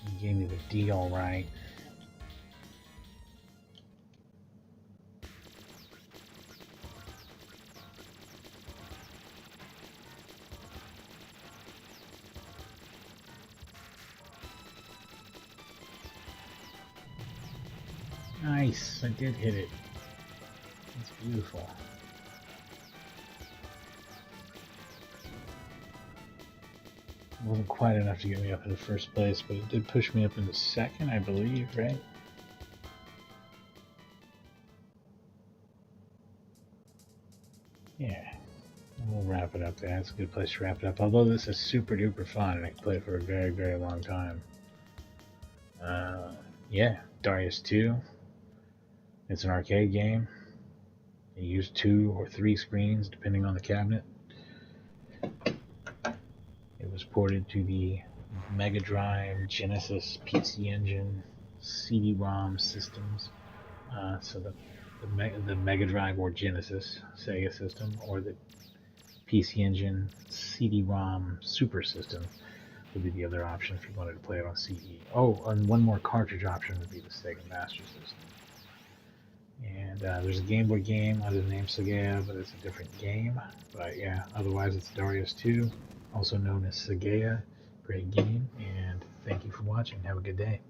You gave me the deal, right? Nice, I did hit it. That's beautiful. wasn't quite enough to get me up into first place, but it did push me up into second, I believe, right? Yeah. We'll wrap it up there. That's a good place to wrap it up. Although this is super duper fun and I can play it for a very, very long time. Yeah, Darius 2. It's an arcade game. You use 2 or 3 screens depending on the cabinet. It was ported to the Mega Drive, Genesis, PC Engine, CD-ROM systems. So the Mega Drive or Genesis Sega system, or the PC Engine CD-ROM Super System would be the other option if you wanted to play it on CE. Oh, and one more cartridge option would be the Sega Master System. And there's a Game Boy game under the name Saga, but it's a different game. But yeah, otherwise it's Darius 2, also known as Saga. Great game, and thank you for watching. Have a good day.